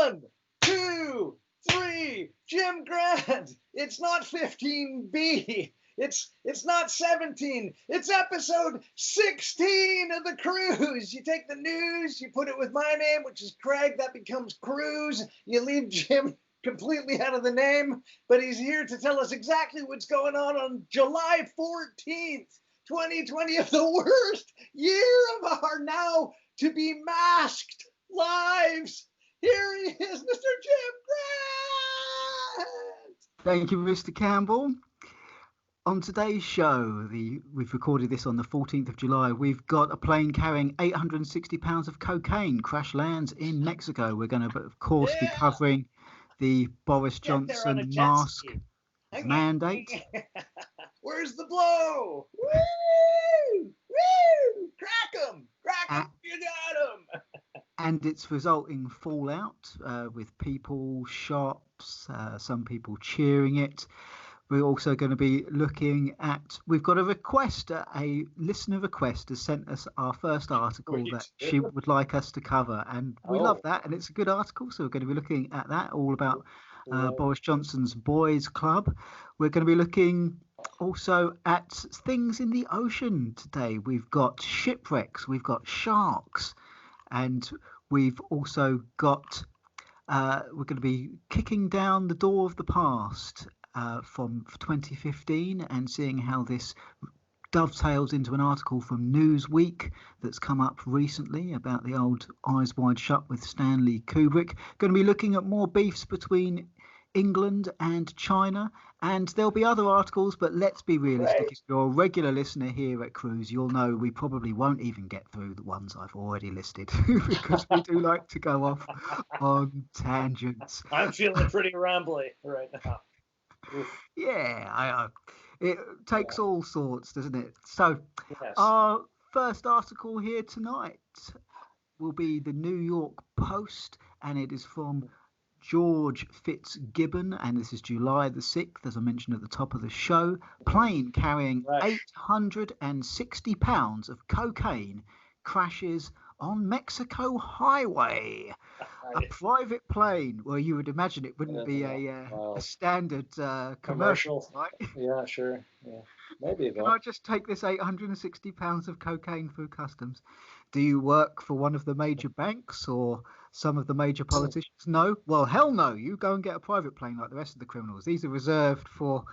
1, 2, 3. Jim Grant. It's not 15B. It's not 17. It's episode 16 of the cruise. You take the news, you put it with my name, which is Craig. That becomes cruise. You leave Jim completely out of the name, but he's here to tell us exactly what's going on July 14th, 2020, of the worst year of our now to be masked lives. Here he is, Mr. Jim Grant. Thank you, Mr. Campbell. On today's show, we've recorded this on the 14th of July, we've got a plane carrying 860 pounds of cocaine crash lands in Mexico. We're going to, of course, be covering the Boris Johnson mask mandate. Where's the blow? Woo! Woo! Crack 'em! Crack 'em! You got 'em! And its resulting fallout with people, shops, some people cheering it. We're also going to be looking at, we've got a request, a listener request has sent us our first article that she would like us to cover. And we love that. And it's a good article. So we're going to be looking at that, all about Boris Johnson's Boys Club. We're going to be looking also at things in the ocean today. We've got shipwrecks, we've got sharks, and we've also got, we're going to be kicking down the door of the past from 2015 and seeing how this dovetails into an article from Newsweek that's come up recently about the old Eyes Wide Shut with Stanley Kubrick. Going to be looking at more beefs between England and China, and there'll be other articles, but let's be realistic. Right. If you're a regular listener here at Cruise, you'll know we probably won't even get through the ones I've already listed because we do like to go off on tangents. I'm feeling pretty rambly right now. Yeah, it takes all sorts, doesn't it? So our first article here tonight will be the New York Post, and it is from George Fitzgibbon, and this is July the 6th, as I mentioned at the top of the show. Plane carrying 860 pounds of cocaine crashes on Mexico highway. A private plane. Well, you would imagine it wouldn't be a standard commercial, right? Yeah, sure. Yeah, maybe. Can I just take this 860 pounds of cocaine through customs? Do you work for one of the major banks or some of the major politicians? No? Well, hell no. You go and get a private plane like the rest of the criminals. These are reserved for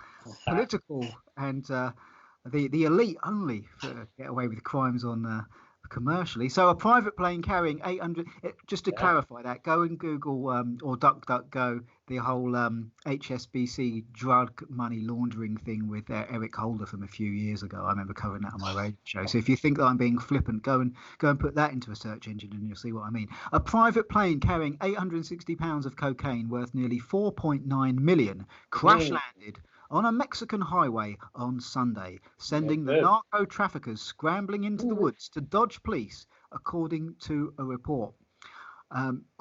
political and the elite only to get away with crimes on commercially. So a private plane carrying 800, just to clarify that, go and Google or DuckDuckGo the whole HSBC drug money laundering thing with Eric Holder from a few years ago. I remember covering that on my radio show. So if you think that I'm being flippant, go and put that into a search engine and you'll see what I mean. A private plane carrying 860 pounds of cocaine worth nearly 4.9 million crash landed on a Mexican highway on Sunday, sending the narco traffickers scrambling into the woods to dodge police, according to a report.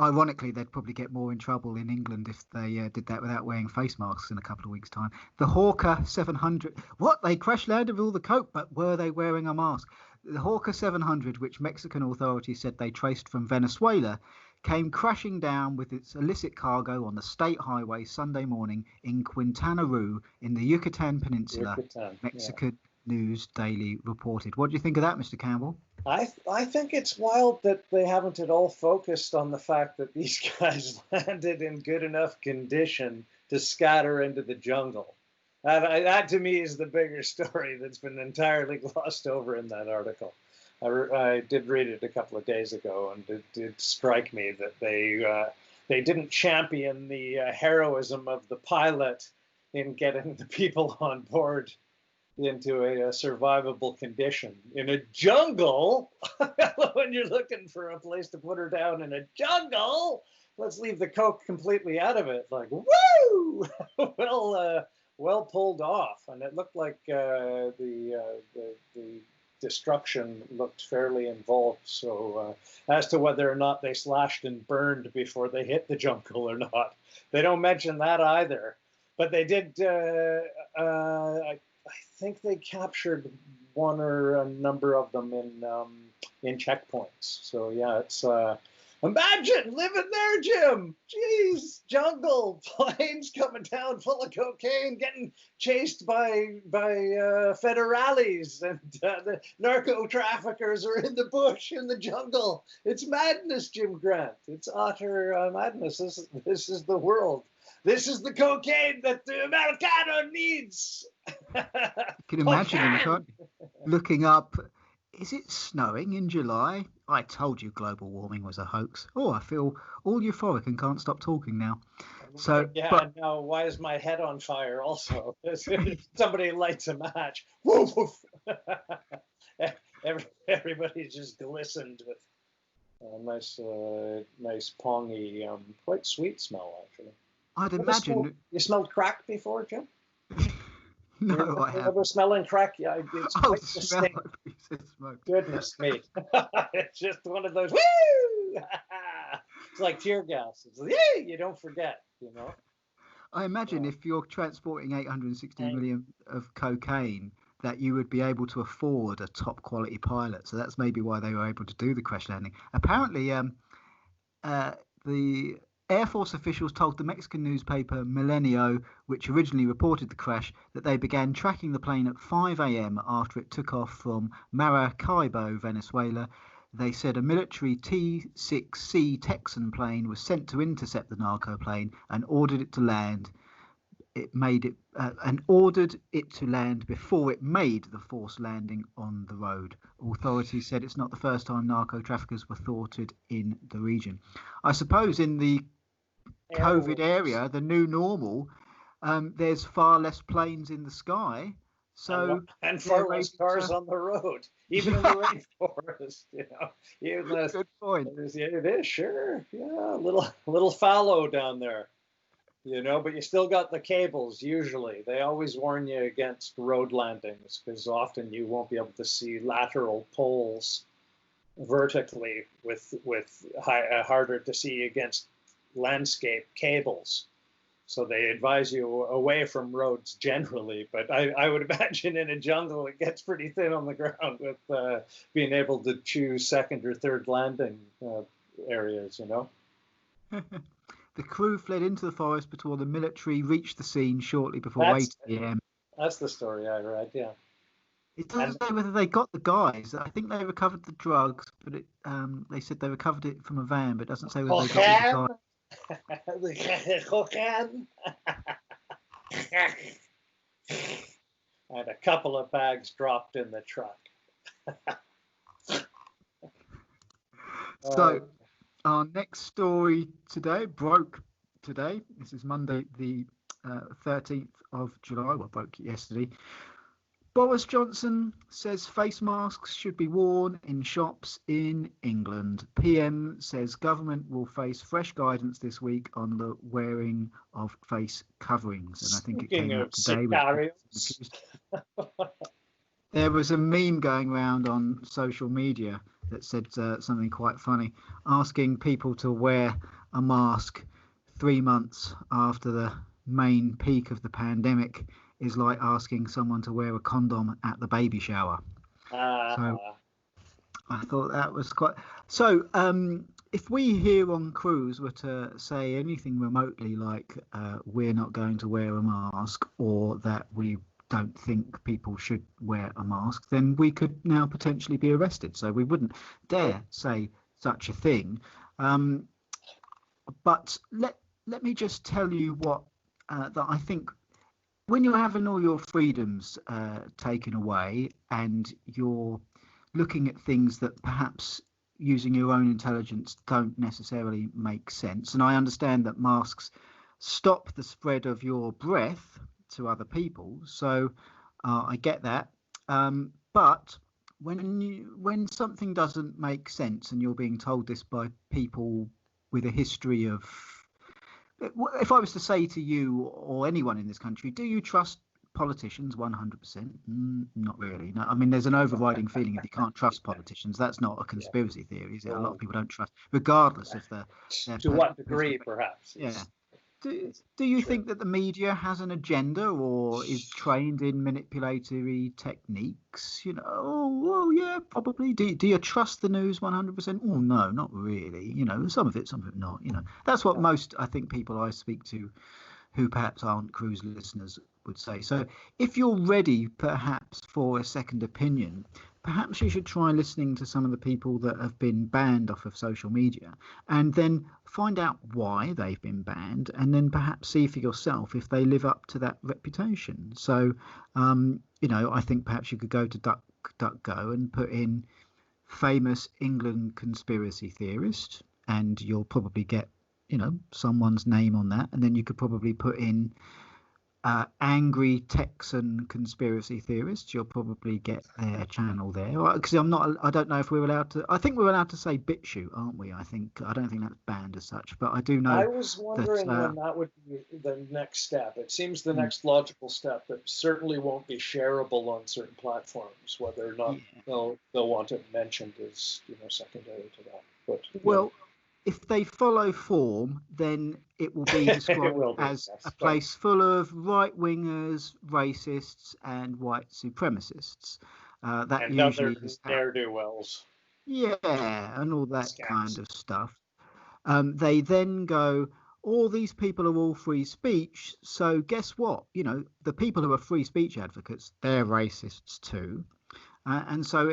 Ironically, they'd probably get more in trouble in England if they did that without wearing face masks in a couple of weeks' time. The Hawker 700, they crash landed with all the coke, but were they wearing a mask? The Hawker 700, which Mexican authorities said they traced from Venezuela, came crashing down with its illicit cargo on the state highway Sunday morning in Quintana Roo in the Yucatan Peninsula. Mexican News Daily reported. What do you think of that, Mr. Campbell? I think it's wild that they haven't at all focused on the fact that these guys landed in good enough condition to scatter into the jungle. That to me is the bigger story that's been entirely glossed over in that article. I did read it a couple of days ago, and it did strike me that they didn't champion the heroism of the pilot in getting the people on board into a survivable condition in a jungle. When you're looking for a place to put her down in a jungle, let's leave the coke completely out of it. Like, woo! well pulled off, and it looked like the destruction looked fairly involved. So as to whether or not they slashed and burned before they hit the jungle or not, they don't mention that either. But they did. I think they captured one or a number of them in checkpoints. So yeah, Imagine living there, Jim. Jeez, jungle, planes coming down full of cocaine, getting chased by federales, and the narco traffickers are in the bush, in the jungle. It's madness, Jim Grant. It's utter madness. This is the world. This is the cocaine that the Americano needs. You can imagine him, can't you? Looking up, is it snowing in July? I told you global warming was a hoax. Oh, I feel all euphoric and can't stop talking now. So yeah, but now why is my head on fire also? Somebody lights a match. Woof, woof. Everybody just glistened with a nice pongy, quite sweet smell, actually. I'd imagine. You smelled crack before, Jim? No, I haven't. Ever smelling crack? Yeah, it's quite distinct. Smoke. Goodness me. It's just one of those, woo! It's like tear gas. It's like, yeah, you don't forget, you know? I imagine if you're transporting 860 million of cocaine, that you would be able to afford a top quality pilot. So that's maybe why they were able to do the crash landing. Apparently, the Air Force officials told the Mexican newspaper Milenio, which originally reported the crash, that they began tracking the plane at 5 a.m. after it took off from Maracaibo, Venezuela. They said a military T-6C Texan plane was sent to intercept the narco plane and ordered it to land. Ordered it to land before it made the forced landing on the road. Authorities said it's not the first time narco traffickers were thwarted in the region. I suppose in the COVID area, the new normal, there's far less planes in the sky, so and far less cars on the road, even in the rainforest. Good point. It is, sure, yeah, a little fallow down there. But you still got the cables. Usually, they always warn you against road landings because often you won't be able to see lateral poles vertically with harder to see against landscape cables. So they advise you away from roads generally. But I would imagine in a jungle it gets pretty thin on the ground with being able to choose second or third landing areas. The crew fled into the forest before the military reached the scene shortly before 8 p.m. That's the story I read, yeah. It doesn't say whether they got the guys. I think they recovered the drugs, but they said they recovered it from a van, but it doesn't say whether they got the guys. Cocaine. And a couple of bags dropped in the truck. So... Our next story broke today. This is Monday, the 13th of July. Well, broke yesterday. Boris Johnson says face masks should be worn in shops in England. PM says government will face fresh guidance this week on the wearing of face coverings. And I think it came out today. There was a meme going around on social media that said something quite funny, asking people to wear a mask 3 months after the main peak of the pandemic is like asking someone to wear a condom at the baby shower. So I thought that was quite... So if we here on Cruise were to say anything remotely like we're not going to wear a mask, or that we don't think people should wear a mask, then we could now potentially be arrested. So we wouldn't dare say such a thing. But let me just tell you what that I think when you're having all your freedoms taken away and you're looking at things that perhaps using your own intelligence don't necessarily make sense. And I understand that masks stop the spread of your breath to other people, so I get that, but when something doesn't make sense and you're being told this by people with a history of, if I was to say to you or anyone in this country, do you trust politicians 100%? Not really. No, I mean, there's an overriding feeling if you can't trust politicians. That's not a conspiracy theory, is it? A lot of people don't trust, regardless of to what degree, perhaps. Yeah. Do you Sure. think that the media has an agenda or is trained in manipulatory techniques? Oh yeah, probably. Do you trust the news 100%? Oh no, not really. Some of it not. That's what most, I think, people I speak to who perhaps aren't cruise listeners would say. So if you're ready perhaps for a second opinion, perhaps you should try listening to some of the people that have been banned off of social media and then find out why they've been banned and then perhaps see for yourself if they live up to that reputation. So, I think perhaps you could go to DuckDuckGo and put in famous England conspiracy theorist, and you'll probably get someone's name on that, and then you could probably put in angry Texan conspiracy theorists. You'll probably get their channel there. Because I don't know if we're allowed to. I think we're allowed to say BitChute, aren't we? I don't think that's banned as such, but I do know I was that. wondering when that would be the next step. It seems the Mm, next logical step that certainly won't be shareable on certain platforms, whether or not yeah. they'll want it mentioned is secondary to that. But Well, if they follow form, then it will be it described will be, as a yes. But place full of right wingers, racists, and white supremacists. That and other usually is how. ne'er do wells, Yeah, and all that kind scamps. of stuff. They then go, all these people are all free speech. So guess what? The people who are free speech advocates, they're racists too. And so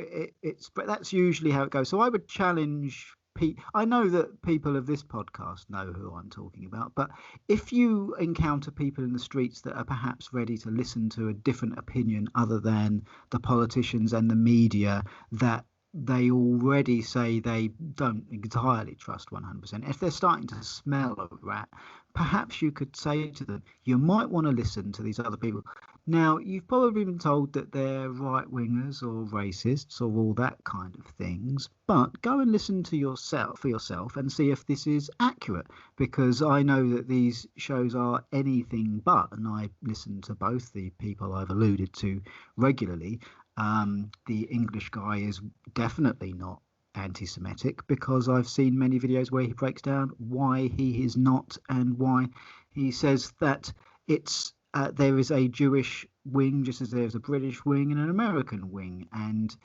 but that's usually how it goes. So I would challenge people. I know that people of this podcast know who I'm talking about, but if you encounter people in the streets that are perhaps ready to listen to a different opinion other than the politicians and the media that they already say they don't entirely trust 100%, if they're starting to smell a rat, perhaps you could say to them, you might want to listen to these other people. Now, you've probably been told that they're right wingers or racists or all that kind of things, but go and listen to yourself for yourself and see if this is accurate, because I know that these shows are anything but, and I listen to both the people I've alluded to regularly. The English guy is definitely not anti-Semitic because I've seen many videos where he breaks down why he is not and why he says that it's there is a Jewish wing just as there's a British wing and an American wing, and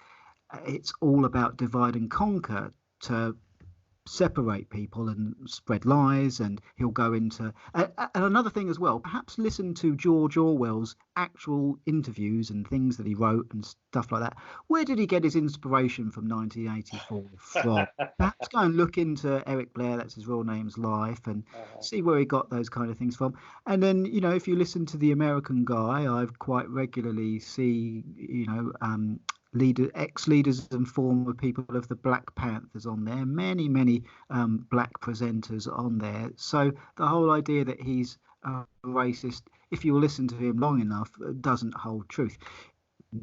it's all about divide and conquer to separate people and spread lies. And he'll go into and another thing as well, perhaps listen to George Orwell's actual interviews and things that he wrote and stuff like that. Where did he get his inspiration from 1984 from? Perhaps go and look into Eric Blair, that's his real name's life, and see where he got those kind of things from. And then if you listen to the American guy, I've quite regularly see ex-leaders and former people of the Black Panthers on there, many black presenters on there. So the whole idea that he's racist, if you listen to him long enough, doesn't hold truth.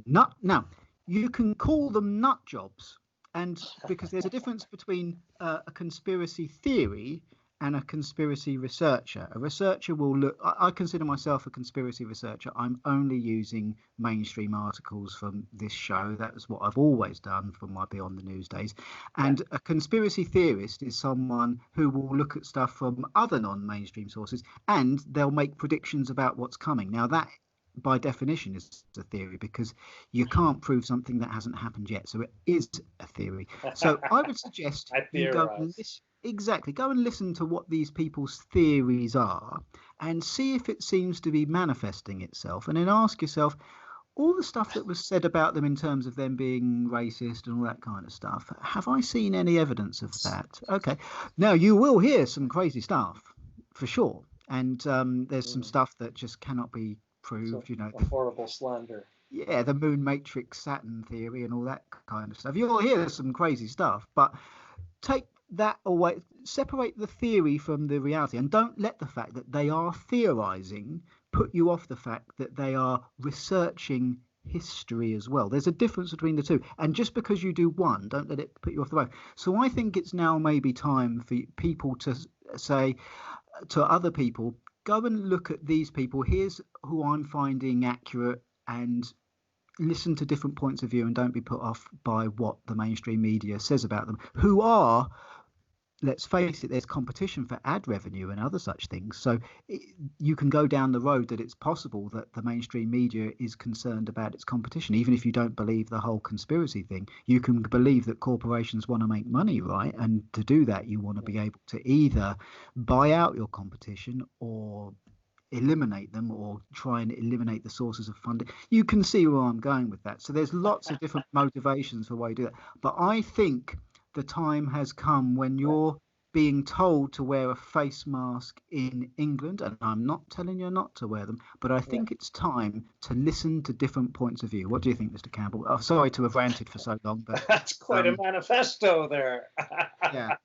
Now, you can call them nut jobs, and because there's a difference between a conspiracy theory and a conspiracy researcher. A researcher will look. I consider myself a conspiracy researcher. I'm only using mainstream articles from this show. That's what I've always done from my Beyond the News days. And a conspiracy theorist is someone who will look at stuff from other non-mainstream sources and they'll make predictions about what's coming. Now that by definition is a theory because you can't prove something that hasn't happened yet. So it is a theory. So I would suggest I you go and theorize. listen. Exactly. Go and listen to what these people's theories are and see if it seems to be manifesting itself. And then ask yourself, all the stuff that was said about them in terms of them being racist and all that kind of stuff, have I seen any evidence of that? Okay. Now, you will hear some crazy stuff for sure. And there's some stuff that just cannot be proved, A horrible slander. Yeah, the moon matrix Saturn theory and all that kind of stuff. You'll hear some crazy stuff, but take that away, separate the theory from the reality, and don't let the fact that they are theorizing put you off the fact that they are researching history as well. There's a difference between the two, and just because you do one, don't let it put you off the road. So I think it's now maybe time for people to say to other people, go and look at these people. Here's who I'm finding accurate, and listen to different points of view and don't be put off by what the mainstream media says about them, who are let's face it, there's competition for ad revenue and other such things. So you can go down the road that it's possible that the mainstream media is concerned about its competition. Even if you don't believe the whole conspiracy thing, you can believe that corporations want to make money, right? And to do that, you want to be able to either buy out your competition or eliminate them, or try and eliminate the sources of funding. You can see where I'm going with that. So there's lots of different motivations for why you do that. But I think the time has come when you're being told to wear a face mask in England, and I'm not telling you not to wear them, but I think it's time to listen to different points of view. What do you think, Mr. Campbell? Oh, sorry to have ranted for so long, but that's quite a manifesto there. yeah,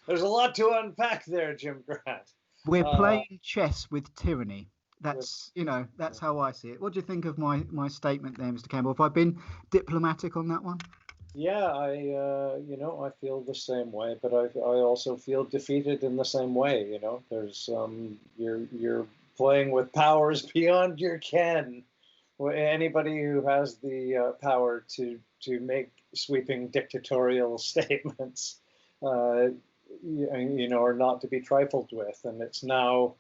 There's a lot to unpack there, Jim Grant. we're playing chess with tyranny. That's that's how I see it. What do you think of my statement there, Mr. Campbell? Have I been diplomatic on that one? Yeah, I feel the same way, but I also feel defeated in the same way. There's you're playing with powers beyond your ken. Anybody who has the power to make sweeping dictatorial statements, are not to be trifled with, and it's now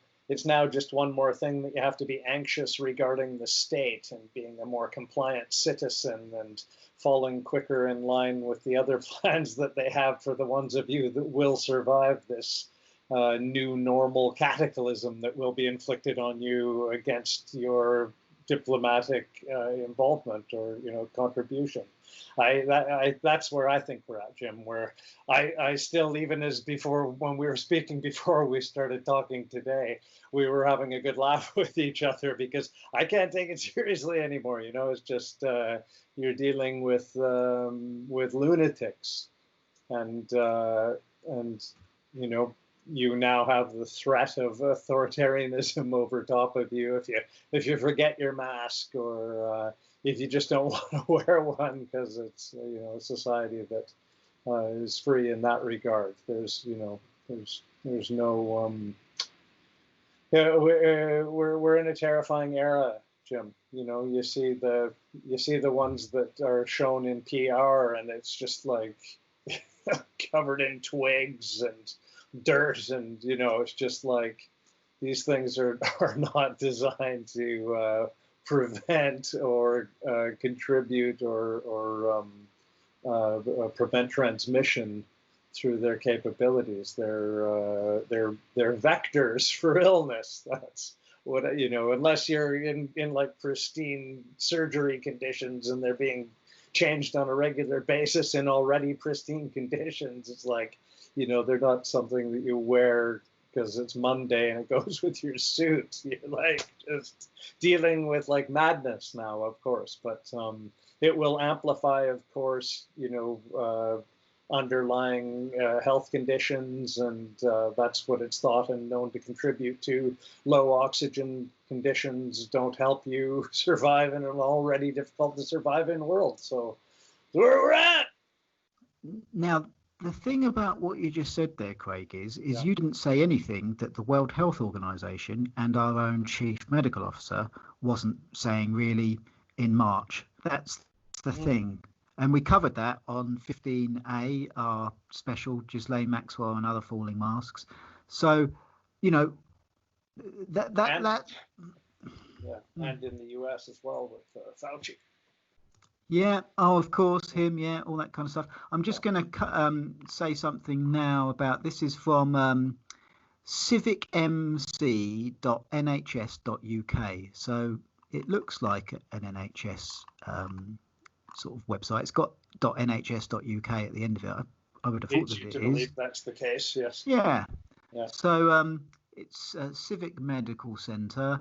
just one more thing that you have to be anxious regarding the state and being a more compliant citizen and falling quicker in line with the other plans that they have for the ones of you that will survive this new normal cataclysm that will be inflicted on you against your diplomatic involvement or contribution. That's where I think we're at, Jim. Where I still, even as before, when we were speaking before we started talking today, we were having a good laugh with each other because I can't take it seriously anymore. It's just you're dealing with lunatics, and you now have the threat of authoritarianism over top of you if you forget your mask, or if you just don't want to wear one because it's a society that is free in that regard. There's no we're in a terrifying era, Jim. You see the ones that are shown in PR, and it's just like covered in twigs and dirt, and it's just like these things are not designed to prevent or contribute or prevent transmission through their capabilities. They're vectors for illness. That's what unless you're in like pristine surgery conditions and they're being changed on a regular basis in already pristine conditions. It's like, they're not something that you wear because it's Monday and it goes with your suit. You're like just dealing with like madness now, of course, but it will amplify, of course, underlying health conditions, and that's what it's thought and known to contribute to. Low oxygen conditions don't help you survive in an already difficult to survive in world. So where we're at. Now, the thing about what you just said there, Craig, is you didn't say anything that the World Health Organization and our own chief medical officer wasn't saying really in March. That's the thing. And we covered that on 15A, our special Ghislaine Maxwell and other falling masks. So, and in the US as well with Fauci. Yeah. Oh, of course, him. Yeah, all that kind of stuff. I'm just going to say something now about this. Is from civicmc.nhs.uk. So it looks like an NHS sort of website. It's got .nhs.uk at the end of it. I would have thought that it is. That's the case. Yes. Yeah. So it's a civic medical centre.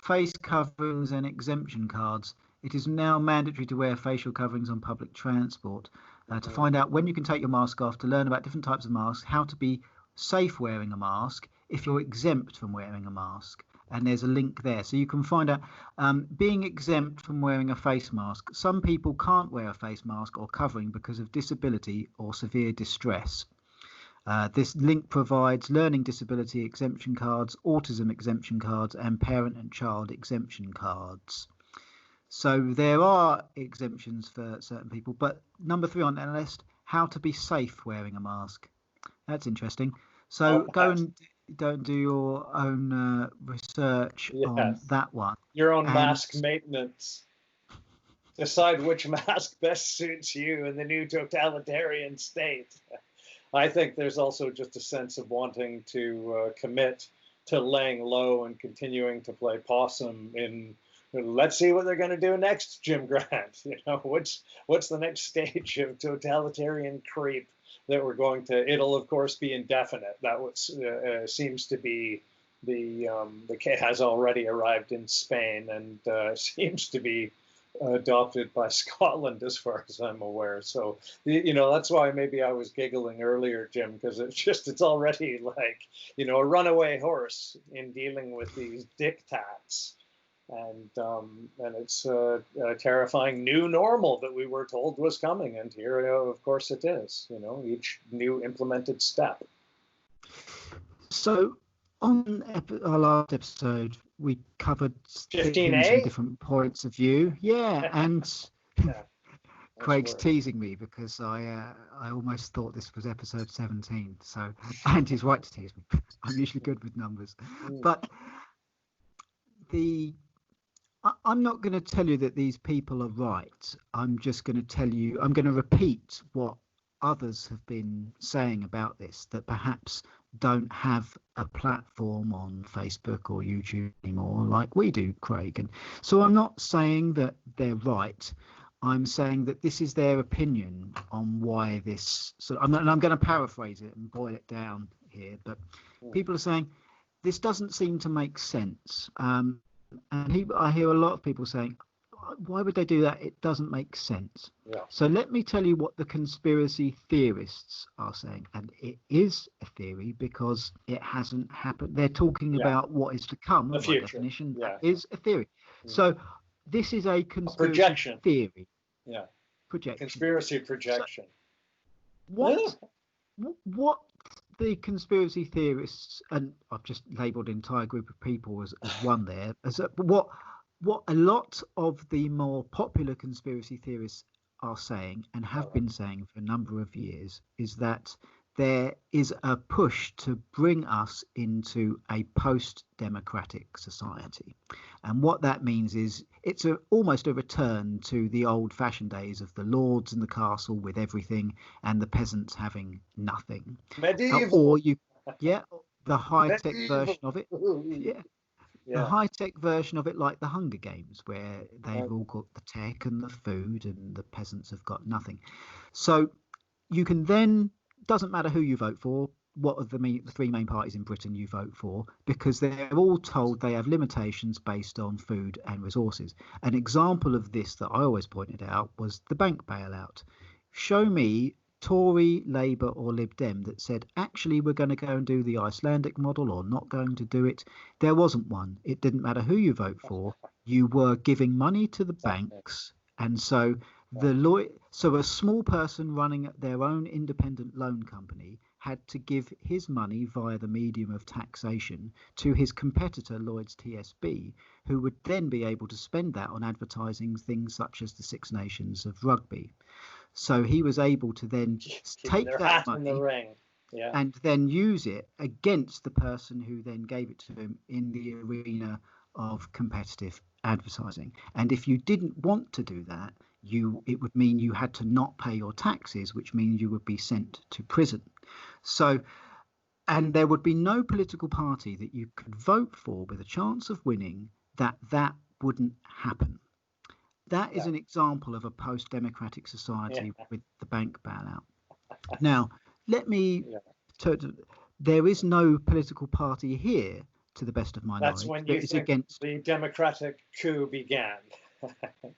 Face coverings and exemption cards. It is now mandatory to wear facial coverings on public transport. To find out when you can take your mask off, to learn about different types of masks, how to be safe wearing a mask if you're exempt from wearing a mask. And there's a link there. So you can find out being exempt from wearing a face mask. Some people can't wear a face mask or covering because of disability or severe distress. This link provides learning disability exemption cards, autism exemption cards, and parent and child exemption cards. So there are exemptions for certain people. But number 3 on the list, how to be safe wearing a mask. That's interesting. So Oh, go and do your own research on yes. that one. Your own And mask maintenance. Decide which mask best suits you in the new totalitarian state. I think there's also just a sense of wanting to commit to laying low and continuing to play possum in. Let's see what they're going to do next, Jim Grant. What's the next stage of totalitarian creep that we're going to? It'll of course be indefinite. That seems to be the has already arrived in Spain and seems to be adopted by Scotland, as far as I'm aware. So, that's why maybe I was giggling earlier, Jim, because it's already like, a runaway horse in dealing with these diktats. And it's a terrifying new normal that we were told was coming. And here, of course, it is, each new implemented step. So on our last episode, we covered things 15A? from different points of view. Yeah, and Yeah, Craig's weird. teasing me because I almost thought this was episode 17. So, and he's right to tease me. I'm usually good with numbers, but I'm not going to tell you that these people are right. I'm just going to tell you, I'm going to repeat what others have been saying about this, that perhaps don't have a platform on Facebook or YouTube anymore like we do, Craig. And so I'm not saying that they're right. I'm saying that this is their opinion on why this. So I'm going to paraphrase it and boil it down here. But people are saying this doesn't seem to make sense. And I hear a lot of people saying, why would they do that? It doesn't make sense. Yeah. So let me tell you what the conspiracy theorists are saying. And it is a theory because it hasn't happened. They're talking about what is to come. The By future. definition, Yeah. that is a theory. So this is a conspiracy projection. Theory. Yeah. Projection. Conspiracy projection. So what the conspiracy theorists, and I've just labelled an entire group of people as one there, what a lot of the more popular conspiracy theorists are saying and have been saying for a number of years is that there is a push to bring us into a post-democratic society. And what that means is it's almost a return to the old-fashioned days of the lords in the castle with everything and the peasants having nothing. Medieval. The high-tech version of it. Yeah. The high-tech version of it, like the Hunger Games, where they've all got the tech and the food and the peasants have got nothing. So you can then, doesn't matter who you vote for, what are the three main parties in Britain you vote for, because they're all told they have limitations based on food and resources. An example of this that I always pointed out was the bank bailout. Show me Tory, Labour or Lib Dem that said, actually, we're going to go and do the Icelandic model or not going to do it. There wasn't one. It didn't matter who you vote for. You were giving money to the banks. And so a small person running their own independent loan company had to give his money via the medium of taxation to his competitor, Lloyd's TSB, who would then be able to spend that on advertising things such as the Six Nations of rugby. So he was able to then take that money and then use it against the person who then gave it to him in the arena of competitive advertising. And if you didn't want to do that, it would mean you had to not pay your taxes, which means you would be sent to prison. So, and there would be no political party that you could vote for with a chance of winning that wouldn't happen. That is an example of a post-democratic society with the bank bailout. Now, let me there is no political party here, to the best of my knowledge. That's when you think the democratic coup began.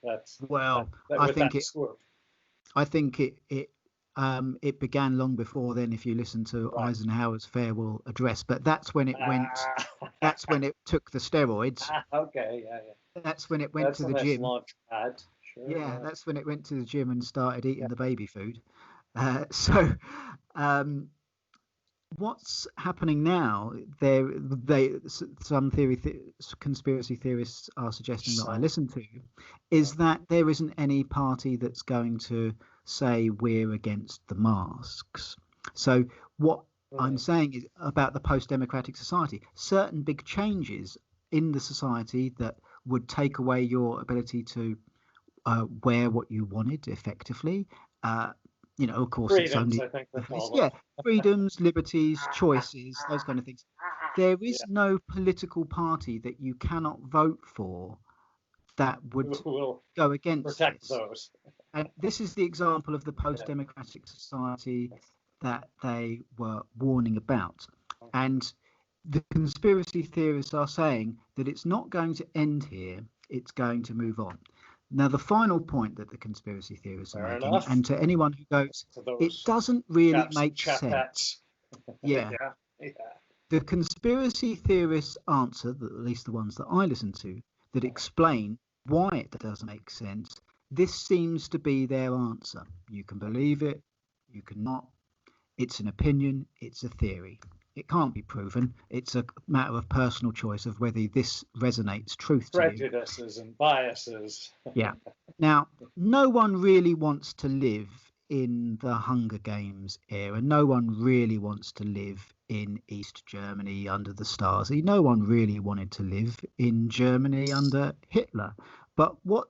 I think it began long before then. If you listen to Eisenhower's farewell address, but that's when it went. That's when it took the steroids. Okay, That's when it went to the gym. Sure, that's when it went to the gym and started eating the baby food. What's happening now? Some conspiracy theorists are suggesting that I listen to is that there isn't any party that's going to say we're against the masks. So what I'm saying is about the post-democratic society. Certain big changes in the society that would take away your ability to wear what you wanted effectively. Of course, it's Freedoms, only I think they call them. yeah, freedoms, liberties, choices, those kind of things. There is Yeah. no political party that you cannot vote for that would Who will go against protect this. those? And this is the example of the post-democratic society that they were warning about. And the conspiracy theorists are saying that it's not going to end here, it's going to move on. Now, the final point that the conspiracy theorists are Fair making, enough. and to anyone who goes, To it those doesn't really chaps and make sense. chapettes. Yeah. Yeah. The conspiracy theorists' answer, at least the ones that I listen to, that explain why it doesn't make sense, this seems to be their answer. You can believe it, you cannot. It's an opinion, it's a theory. It can't be proven. It's a matter of personal choice of whether this resonates truth to you. Prejudices and biases. Yeah. Now, no one really wants to live in the Hunger Games era. No one really wants to live in East Germany under the Stasi. No one really wanted to live in Germany under Hitler. But what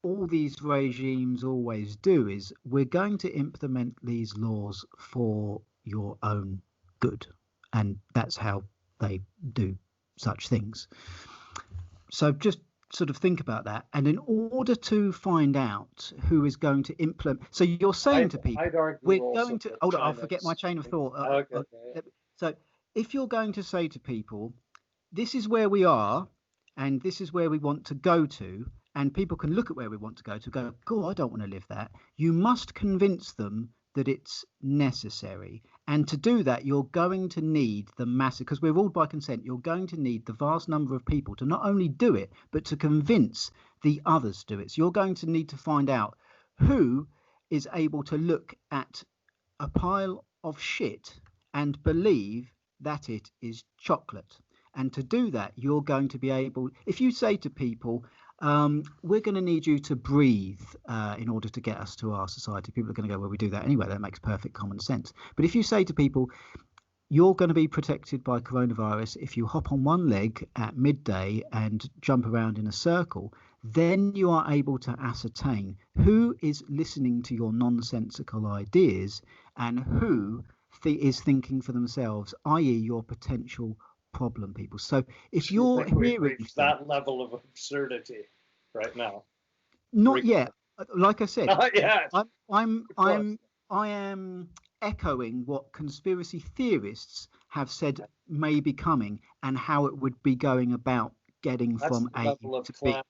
all these regimes always do is we're going to implement these laws for your own good. And that's how they do such things. So just sort of think about that. And in order to find out who is going to implement, so you're saying to people, we're going to, hold on, I'll forget my chain of thought. Okay. So if you're going to say to people, this is where we are, and this is where we want to go to, and people can look at where we want to go, God, I don't want to live that. You must convince them that it's necessary. And to do that, you're going to need the massive, because we're ruled by consent, you're going to need the vast number of people to not only do it, but to convince the others to do it. So you're going to need to find out who is able to look at a pile of shit and believe that it is chocolate. And to do that, you're going to be able, if you say to people, we're going to need you to breathe in order to get us to our society. People are going to go, well, we do that anyway. That makes perfect common sense. But if you say to people, you're going to be protected by coronavirus if you hop on one leg at midday and jump around in a circle, then you are able to ascertain who is listening to your nonsensical ideas and who is thinking for themselves, i.e. your potential problem people. So if you're hearing that level of absurdity right now, not yet. Like I said, not yet. I am echoing what conspiracy theorists have said may be coming and how it would be going about getting That's from the A level of to clamor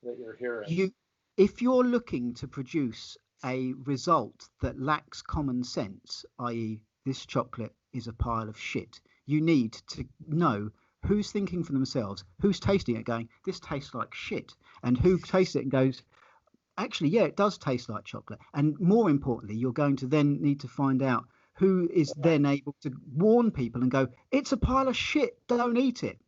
B. that you're hearing. If you're looking to produce a result that lacks common sense, i.e. this chocolate is a pile of shit, you need to know who's thinking for themselves, who's tasting it going, this tastes like shit, and who tastes it and goes, actually, yeah, it does taste like chocolate. And more importantly, you're going to then need to find out who is then able to warn people and go, it's a pile of shit, don't eat it.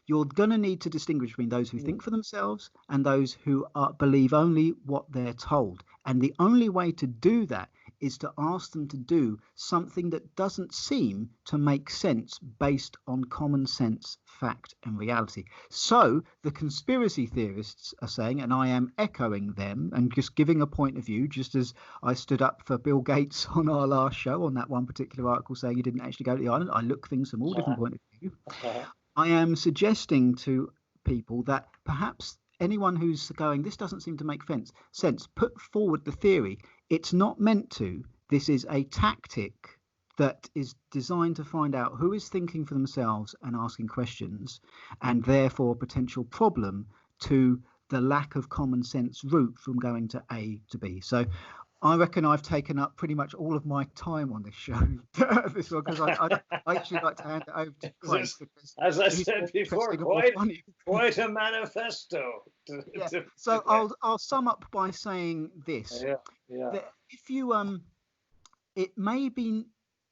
You're going to need to distinguish between those who think for themselves and those who believe only what they're told. And the only way to do that is to ask them to do something that doesn't seem to make sense based on common sense, fact and reality. So the conspiracy theorists are saying, and I am echoing them and just giving a point of view, just as I stood up for Bill Gates on our last show on that one particular article saying he didn't actually go to the island. I look things from all different points of view. I am suggesting to people that perhaps anyone who's going, this doesn't seem to make sense, put forward the theory. It's not meant to. This is a tactic that is designed to find out who is thinking for themselves and asking questions, and therefore a potential problem to the lack of common sense route from going to A to B. So I reckon I've taken up pretty much all of my time on this show. This one, because I actually like to hand it over to Craig. As I said before, quite a manifesto. So I'll sum up by saying this: that if you it may be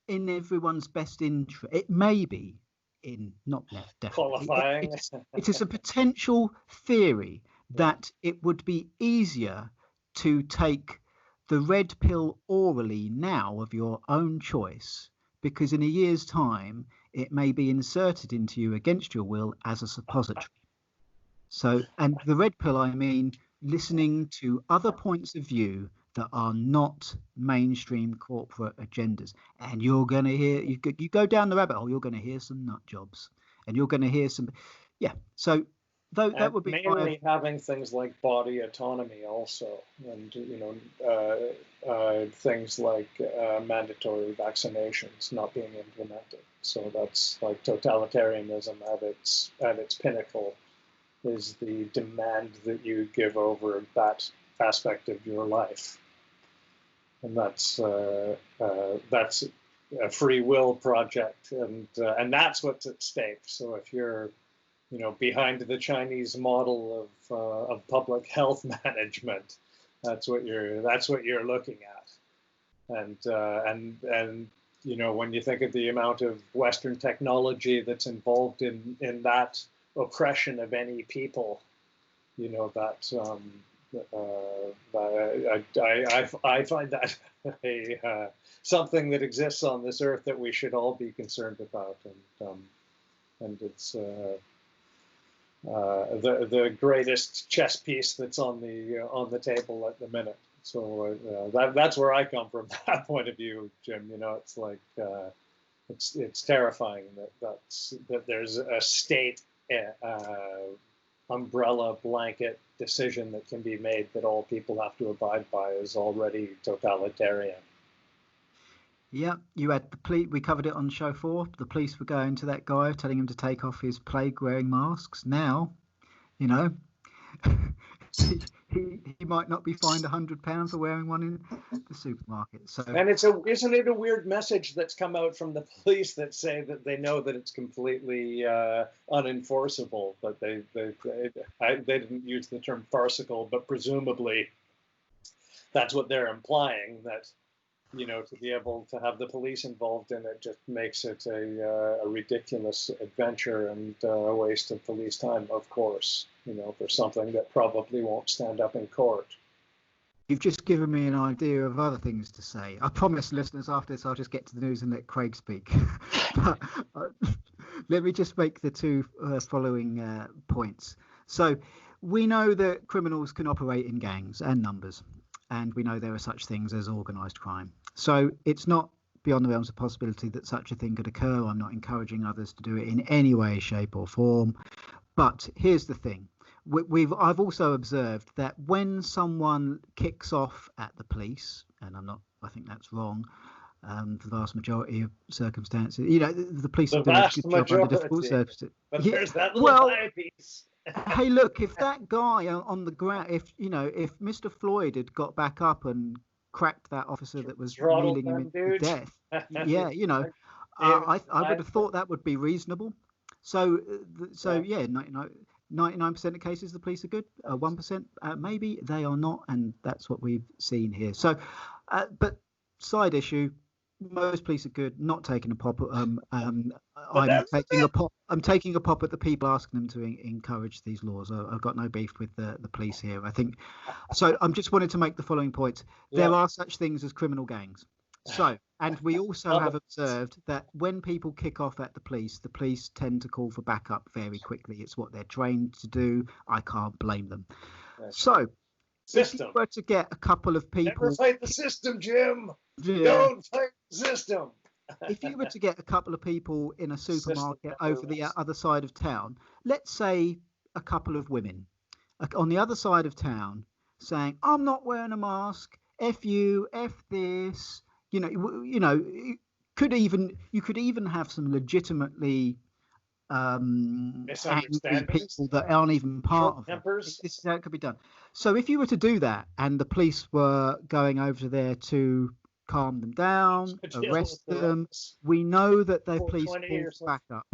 in everyone's best interest. It may be in not definitely qualifying. It is a potential theory that it would be easier to take the red pill orally now of your own choice because in a year's time, it may be inserted into you against your will as a suppository. So, and the red pill, I mean, listening to other points of view that are not mainstream corporate agendas. And you're going to hear, you go down the rabbit hole, you're going to hear some nut jobs, and you're going to hear some, yeah. So that would be mainly having things like body autonomy also, and things like mandatory vaccinations not being implemented. So that's like totalitarianism at its pinnacle, is the demand that you give over that aspect of your life, and that's a free will project, and that's what's at stake. So if you're behind the Chinese model of public health management, that's what you're looking at, and when you think of the amount of Western technology that's involved in that oppression of any people, I find that something that exists on this earth that we should all be concerned about, and it's the greatest chess piece that's on the table at the minute. So that's where I come from, that point of view, Jim. It's like it's terrifying that there's a state umbrella blanket decision that can be made that all people have to abide by is already totalitarian. Yeah, you had the police. We covered it on show 4. The police were going to that guy, telling him to take off his plague-wearing masks. Now, he might not be fined £100 for wearing one in the supermarket. So, and isn't it a weird message that's come out from the police that say that they know that it's completely unenforceable, but they didn't use the term farcical, but presumably that's what they're implying, that to be able to have the police involved in it just makes it a ridiculous adventure and a waste of police time, of course, for something that probably won't stand up in court. You've just given me an idea of other things to say. I promise, listeners, after this, I'll just get to the news and let Craig speak. But, let me just make the two following points. So we know that criminals can operate in gangs and numbers, and we know there are such things as organised crime. So it's not beyond the realms of possibility that such a thing could occur. I'm not encouraging others to do it in any way, shape or form. But here's the thing. I've also observed that when someone kicks off at the police, and I think that's wrong, for the vast majority of circumstances, the police are doing a good job under difficult circumstances. But there's that little piece. Hey, look, if that guy on the ground, if Mr. Floyd had got back up and cracked that officer that was kneeling him to death, yeah, I would have thought that would be reasonable. So yeah, 99% of cases the police are good. 1% maybe they are not, and that's what we've seen here. So, but side issue. Most police are good. Not taking a pop. I'm taking a pop at the people asking them to encourage these laws. I've got no beef with the police here. I think so. I'm just wanted to make the following points. There are such things as criminal gangs. So, and we also have observed that when people kick off at the police tend to call for backup very quickly. It's what they're trained to do. I can't blame them. So. System. If you were to get a couple of people... Never fight the system, Jim. Yeah. Don't fight the system. If you were to get a couple of people in a supermarket over the other side of town, let's say a couple of women on the other side of town saying, I'm not wearing a mask, F you, F this, you could even have some legitimately angry people that aren't even part of it. This is how it could be done. So if you were to do that and the police were going over there to calm them down, arrest them, we know that the police pulled back up,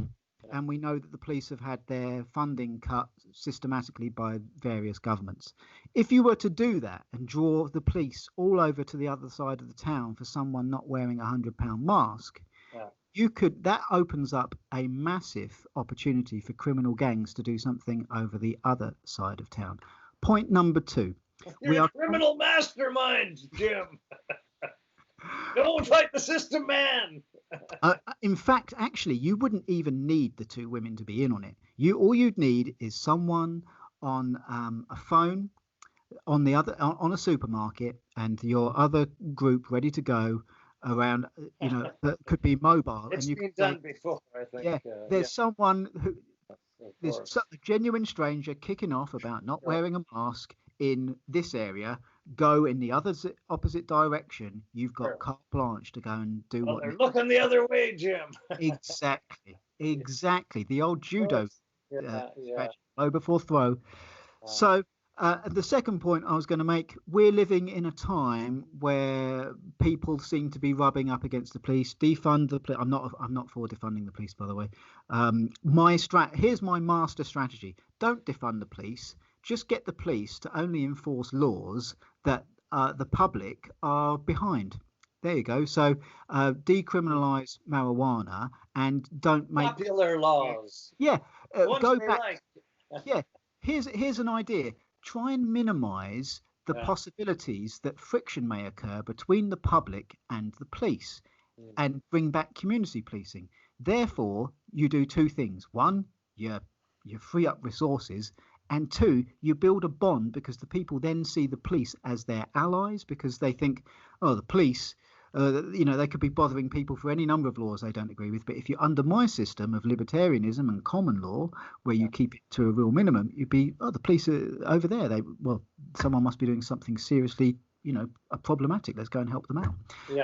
and we know that the police have had their funding cut systematically by various governments. If you were to do that and draw the police all over to the other side of the town for someone not wearing a £100 mask, that opens up a massive opportunity for criminal gangs to do something over the other side of town. Point number 2. You're a criminal mastermind, Jim. Don't fight the system, man. In fact, actually, you wouldn't even need the two women to be in on it. All you'd need is someone on a phone on the other on a supermarket, and your other group ready to go around. That could be mobile, and It's you could been say, done before, I think. yeah, Yeah, there's someone who of there's course. a genuine stranger kicking off about not Sure. wearing a mask in this area. Go in the other opposite direction. You've got Sure. carte blanche to go and do Well, what they're needs. looking the other way, Jim. Exactly, exactly. The old Of judo course. Yeah, yeah. strategy, blow before throw. Uh, So, the second point I was going to make, we're living in a time where people seem to be rubbing up against the police. Defund the police. I'm not for defunding the police, by the way. Here's my master strategy: don't defund the police. Just get the police to only enforce laws that the public are behind. There you go. So, decriminalize marijuana and don't make. Popular laws. Yeah, Ones go we back. like. Yeah, here's an idea. Try and minimize the Yeah. possibilities that friction may occur between the public and the police, Mm. and bring back community policing. Therefore, you do two things. One, you free up resources, and two, you build a bond because the people then see the police as their allies because they think, oh, the police. They could be bothering people for any number of laws they don't agree with. But if you're under my system of libertarianism and common law, where you keep it to a real minimum, you'd be, oh, the police are over there. Someone must be doing something seriously, problematic. Let's go and help them out. Yeah.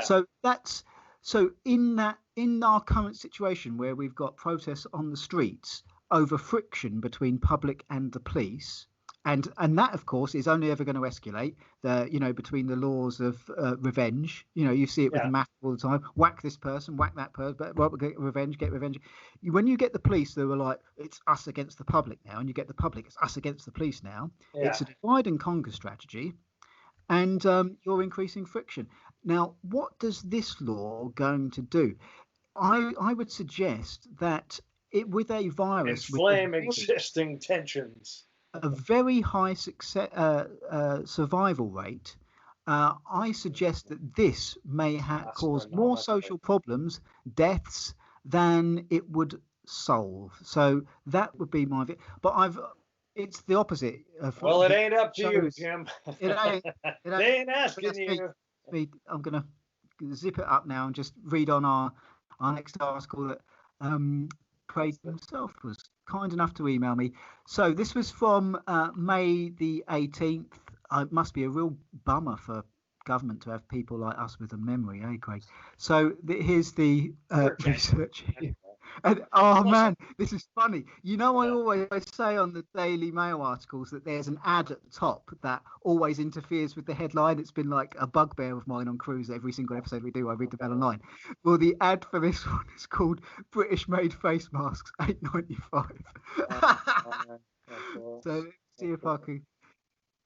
So in our current situation where we've got protests on the streets over friction between public and the police. And that, of course, is only ever going to escalate. Between the laws of revenge. You see it with the mafia all the time. Whack this person, whack that person, but get revenge. When you get the police, they were like, it's us against the public now, and you get the public, it's us against the police now. Yeah. It's a divide and conquer strategy, and you're increasing friction. Now, what does this law going to do? I would suggest that with a virus Inflame existing tensions. a very high survival rate, I suggest that this may cause more social problems, deaths, than it would solve. So that would be my view. But it's the opposite. Well, it ain't up to you, Jim. It ain't. They ain't asking you. I'm going to zip it up now and just read on our next article that Craig himself was kind enough to email me. So this was from May the 18th. It must be a real bummer for government to have people like us with a memory, eh, Craig? So here's the research here. And, man, this is funny. I always say on the Daily Mail articles that there's an ad at the top that always interferes with the headline. It's been like a bugbear of mine on Cruise. Every single episode we do, I read the bell online. Well, the ad for this one is called British-made face masks, $8.95. So let's see if I can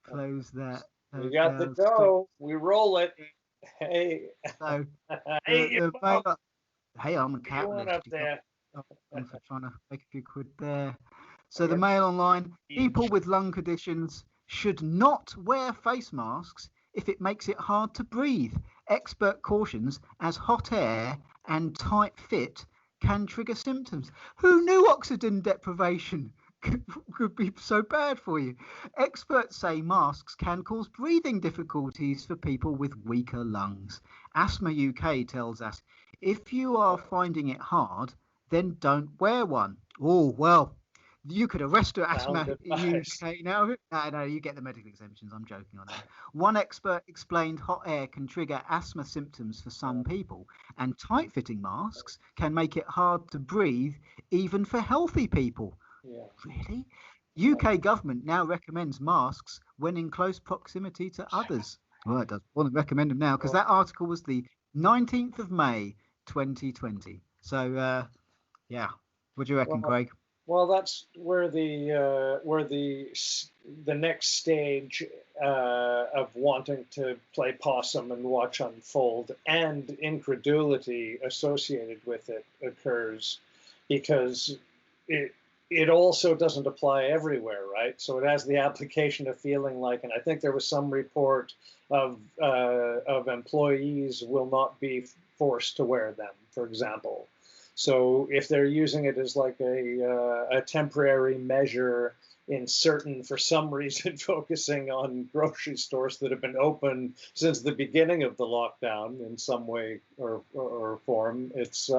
close that. We got the dough. We roll it. Hey. So, hey, I'm a capitalist. Up there. I'm trying to make a few quid there. So the Mail Online: people with lung conditions should not wear face masks if it makes it hard to breathe. Expert cautions as hot air and tight fit can trigger symptoms. Who knew oxygen deprivation could be so bad for you? Experts say masks can cause breathing difficulties for people with weaker lungs. Asthma UK tells us, if you are finding it hard, then don't wear one. Oh, well, you could arrest Asthma UK now. No, you get the medical exemptions. I'm joking on that. One expert explained hot air can trigger asthma symptoms for some people, and tight-fitting masks can make it hard to breathe even for healthy people. Yeah. Really? UK government now recommends masks when in close proximity to others. Well, it does. I want to recommend them now because that article was the 19th of May, 2020. So, what do you reckon, Craig? Well, that's where the next stage of wanting to play possum and watch unfold and incredulity associated with it occurs, because it also doesn't apply everywhere, right? So it has the application of feeling like, and I think there was some report of employees will not be forced to wear them, for example. So if they're using it as like a temporary measure in certain, for some reason, focusing on grocery stores that have been open since the beginning of the lockdown in some way or form, it's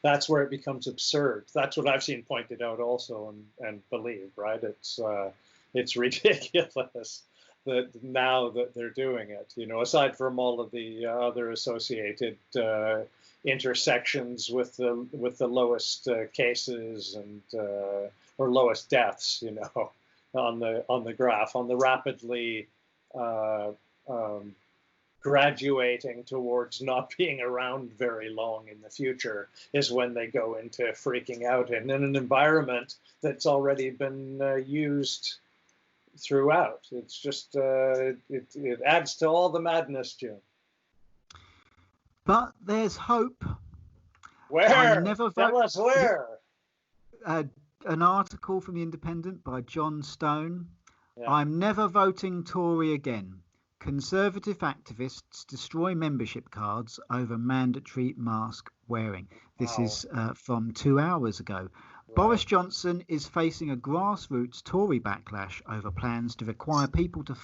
that's where it becomes absurd. That's what I've seen pointed out also and believed, right? It's ridiculous that now that they're doing it, aside from all of the other associated intersections with the lowest cases and or lowest deaths, on the graph, on the rapidly uh, um, graduating towards not being around very long in the future is when they go into freaking out and in an environment that's already been used throughout. It's just it adds to all the madness, Jim. But there's hope. Where? Tell us where. An article from The Independent by John Stone. Yeah. I'm never voting Tory again. Conservative activists destroy membership cards over mandatory mask wearing. This is from 2 hours ago. Right. Boris Johnson is facing a grassroots Tory backlash over plans to require people to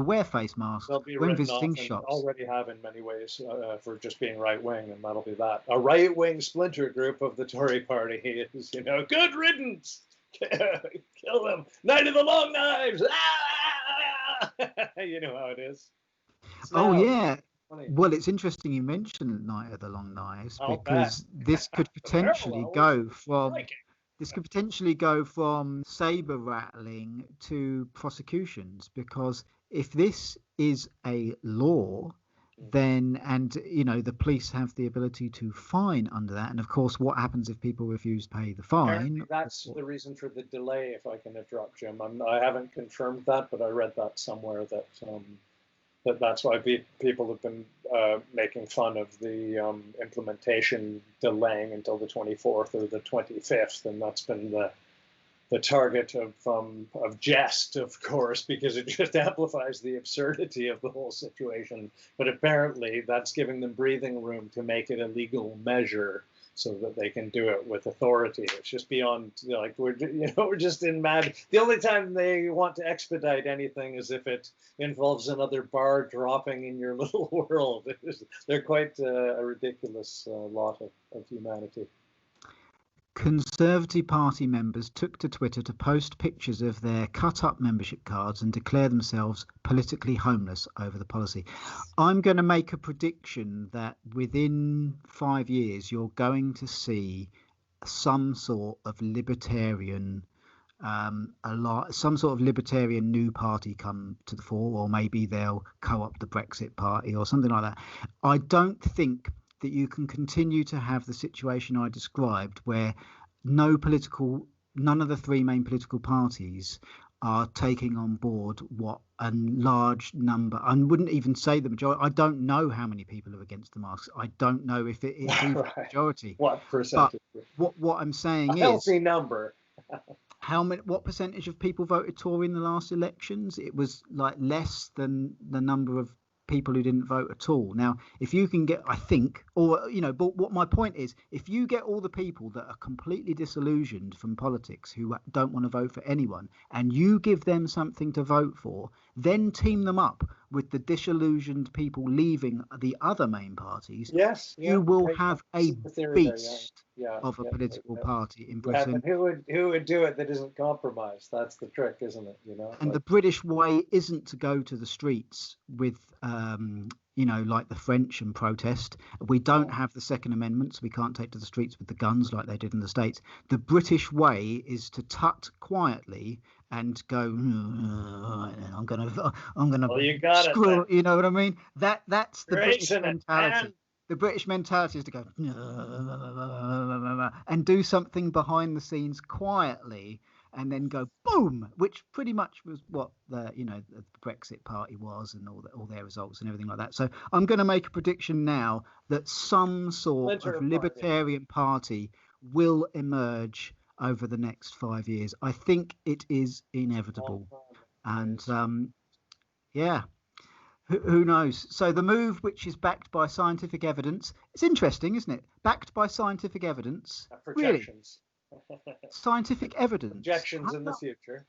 wear face masks when visiting shops. Already have in many ways for just being right wing, and that'll be that. A right wing splinter group of the Tory party is, good riddance. Kill them. Night of the Long Knives. Ah! You know how it is. Yeah. Funny. Well, it's interesting you mentioned Night of the Long Knives because this could potentially go from saber rattling to prosecutions, because if this is a law, then the police have the ability to fine under that, and of course what happens if people refuse to pay the fine? Apparently that's the reason for the delay, if I can interrupt, Jim. I haven't confirmed that, but I read that somewhere that that's why people have been making fun of the implementation delaying until the 24th or the 25th, and that's been the target of jest, of course, because it just amplifies the absurdity of the whole situation. But apparently that's giving them breathing room to make it a legal measure so that they can do it with authority. It's just beyond, we're just in mad. The only time they want to expedite anything is if it involves another bar dropping in your little world. They're quite a ridiculous lot of humanity. Conservative Party members took to Twitter to post pictures of their cut-up membership cards and declare themselves politically homeless over the policy. I'm going to make a prediction that within 5 years, you're going to see some sort of libertarian, some sort of libertarian new party come to the fore, or maybe they'll co-opt the Brexit party or something like that. I don't think that you can continue to have the situation I described where none of the three main political parties are taking on board what a large number, I wouldn't even say the majority. I don't know how many people are against the masks. I don't know if it is even the majority. What percentage? But what I'm saying is a healthy number. What percentage of people voted Tory in the last elections? It was like less than the number of people who didn't vote at all. Now, if you can get, I think, but what my point is, if you get all the people that are completely disillusioned from politics, who don't want to vote for anyone, and you give them something to vote for, then team them up with the disillusioned people leaving the other main parties, you will have a beast of a political party in Britain. But who would do it that isn't compromised? That's the trick, isn't it? And the British way isn't to go to the streets with like the French and protest. We don't have the Second Amendment, so we can't take to the streets with the guns like they did in the States. The British way is to tut quietly and go, I'm gonna screw. You know what I mean? That's the British mentality. The British mentality is to go and do something behind the scenes quietly, and then go boom, which pretty much was what the Brexit party was, and all their results and everything like that. So I'm going to make a prediction now that some sort of libertarian party will emerge over the next 5 years. I think it is inevitable, and Who knows? So the move, which is backed by scientific evidence, it's interesting, isn't it? Backed by scientific evidence. Really? Projections. Scientific evidence? Projections in the future.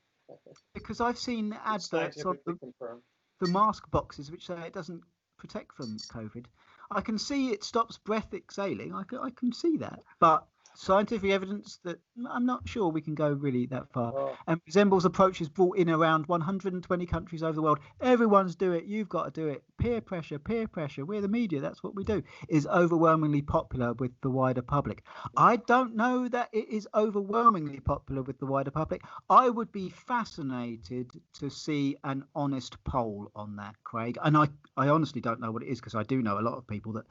Because I've seen It's adverts on scientifically confirmed. the mask boxes which say it doesn't protect from COVID. I can see it stops breath exhaling. I can see that. But scientific evidence that I'm not sure we can go really that far. Well, And resembles approaches brought in around 120 countries over the world. Everyone's do it. You've got to do it. Peer pressure, peer pressure. We're the media. That's what we do. Is overwhelmingly popular with the wider public. I don't know that it is overwhelmingly popular with the wider public. I would be fascinated to see an honest poll on that, Craig. And I honestly don't know what it is, because I do know a lot of people that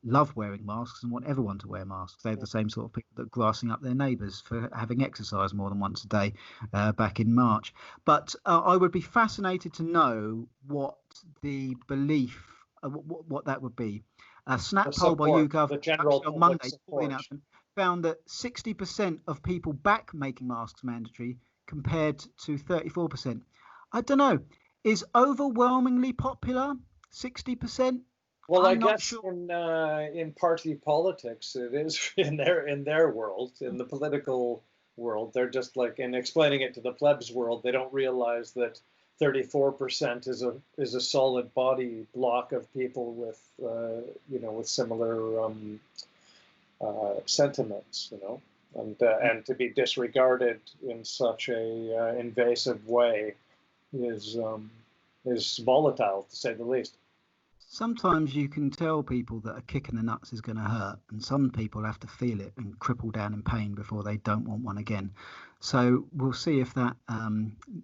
love wearing masks and want everyone to wear masks. They're the same sort of people that are grassing up their neighbours for having exercise more than once a day back in March. But I would be fascinated to know what the belief, what that would be. A snap poll by YouGov on Monday before the announcement found that 60% of people back making masks mandatory compared to 34%. I don't know. Is overwhelmingly popular 60%? well, I guess in party politics, it is in their world, in the political world. They're just like, in explaining it to the plebs world, they don't realize that 34% is a solid body block of people with with similar sentiments, and to be disregarded in such a invasive way is volatile, to say the least. Sometimes you can tell people that a kick in the nuts is going to hurt, and some people have to feel it and cripple down in pain before they don't want one again. So we'll see if that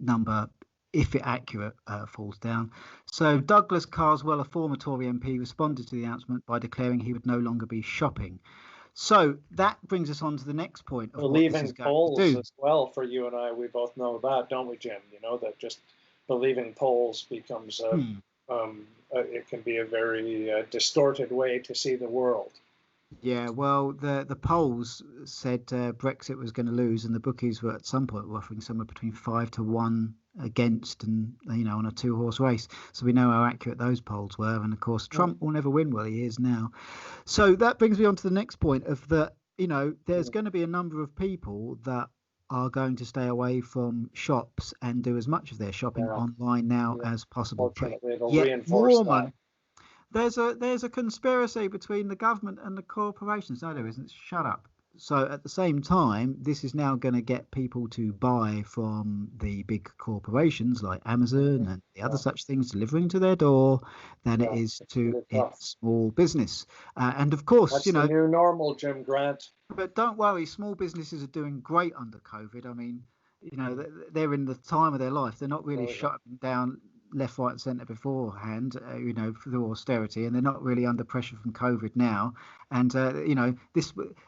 number, if it accurate, falls down. So Douglas Carswell, a former Tory MP, responded to the announcement by declaring he would no longer be shopping. So that brings us on to the next point of believing polls as well. For you and I, we both know that, don't we, Jim? That just believing polls becomes it can be a very distorted way to see the world. Yeah, well, the polls said Brexit was going to lose, and the bookies were at some point offering somewhere between 5-1 against, and on a 2-horse race. So we know how accurate those polls were, and of course Trump will never win. Well, he is now. So that brings me on to the next point of that. There's going to be a number of people that are going to stay away from shops and do as much of their shopping online now as possible. It'll reinforce that. There's a conspiracy between the government and the corporations. No, there isn't. Shut up. So at the same time, this is now going to get people to buy from the big corporations like Amazon and the other such things delivering to their door than it is to small business. And of course, that's the new normal, Jim Grant. But don't worry, small businesses are doing great under COVID. I mean, they're in the time of their life. They're not really shutting down left, right, and centre beforehand, through austerity, and they're not really under pressure from COVID now. And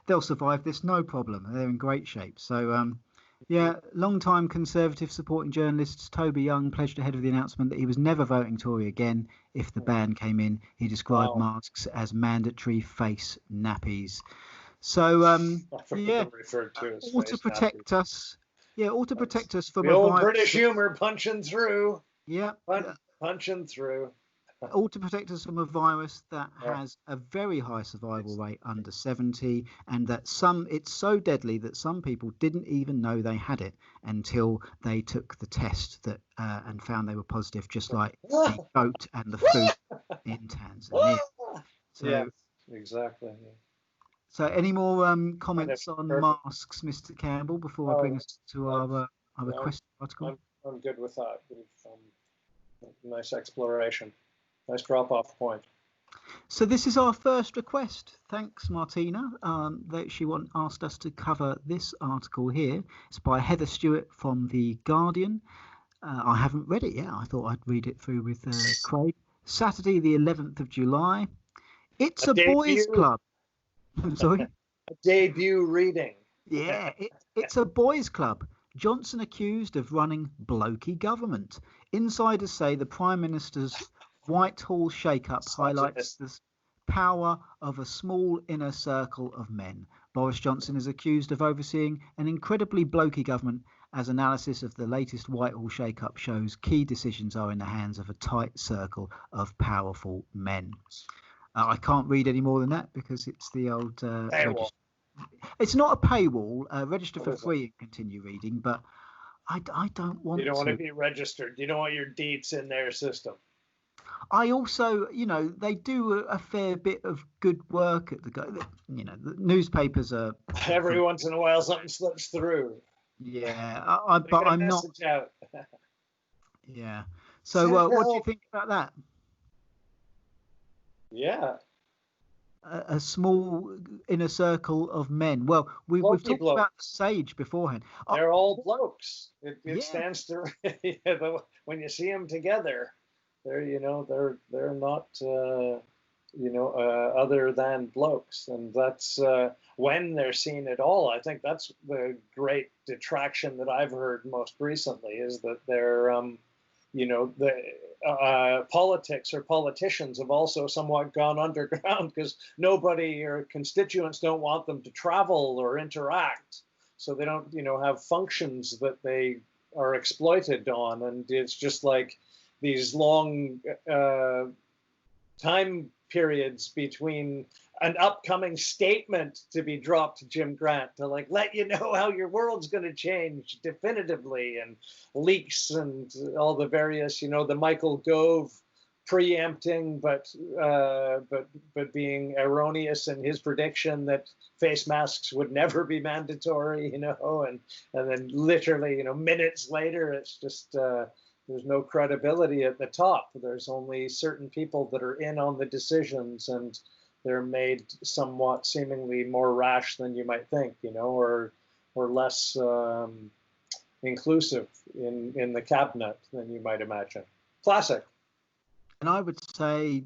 they'll survive this no problem. They're in great shape. So long-time Conservative supporting journalist Toby Young pledged ahead of the announcement that he was never voting Tory again if the ban came in. He described masks as mandatory face nappies. So all to protect us. Yeah, all to protect us from the old British humour punching through. Yeah, punching through. All to protect us from a virus that has a very high survival rate under 70, and that it's so deadly that some people didn't even know they had it until they took the test and found they were positive, just like the goat and the food in Tanzania. So, yeah, exactly. Yeah. So, any more comments on masks, Mr. Campbell, before I bring us to our question article? I'm good with that. Nice exploration. Nice drop-off point. So this is our first request. Thanks, Martina. That she asked us to cover this article here. It's by Heather Stewart from The Guardian. I haven't read it yet. I thought I'd read it through with Craig. Saturday, the 11th of July. It's a boys' club. Sorry? A debut reading. Yeah, it's a boys' club. Johnson accused of running blokey government. Insiders say the Prime Minister's Whitehall shake-up highlights the power of a small inner circle of men. Boris Johnson is accused of overseeing an incredibly blokey government as analysis of the latest Whitehall shake-up shows, key decisions are in the hands of a tight circle of powerful men. I can't read any more than that because it's the old register. It's not a paywall. Register for free and continue reading, but I don't want to. You don't want to be registered. You don't want your deets in their system. I also, they do a fair bit of good work at the newspapers are. Every once in a while, something slips through. Yeah, but I'm not. Out. Yeah. So, what do you think about that? Yeah. A small inner circle of men. Well, we've talked about the Sage beforehand. They're all blokes. It stands to when you see them together, they're not other than blokes, and that's when they're seen at all. I think that's the great detraction that I've heard most recently is that they're politics or politicians have also somewhat gone underground because nobody or constituents don't want them to travel or interact. So they don't, have functions that they are exploited on. And it's just like these long time periods between an upcoming statement to be dropped to Jim Grant to let you know how your world's going to change definitively, and leaks and all the various, the Michael Gove preempting but being erroneous in his prediction that face masks would never be mandatory, and then literally, minutes later, it's just there's no credibility at the top. There's only certain people that are in on the decisions, and they're made somewhat seemingly more rash than you might think, or less inclusive in the cabinet than you might imagine. Classic. And I would say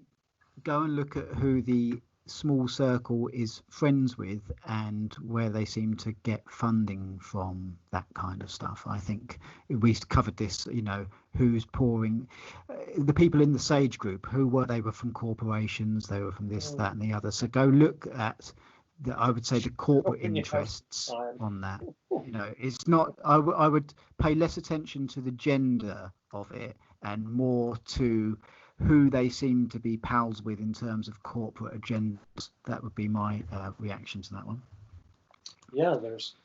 go and look at who the small circle is friends with and where they seem to get funding from, that kind of stuff. I think we covered this, who's pouring, the people in the Sage group, they were from corporations, they were from this, that and the other. So go look at I would say the corporate interests on that. It's not, I would pay less attention to the gender of it and more to who they seem to be pals with in terms of corporate agendas. That would be my reaction to that one. Yeah, there's,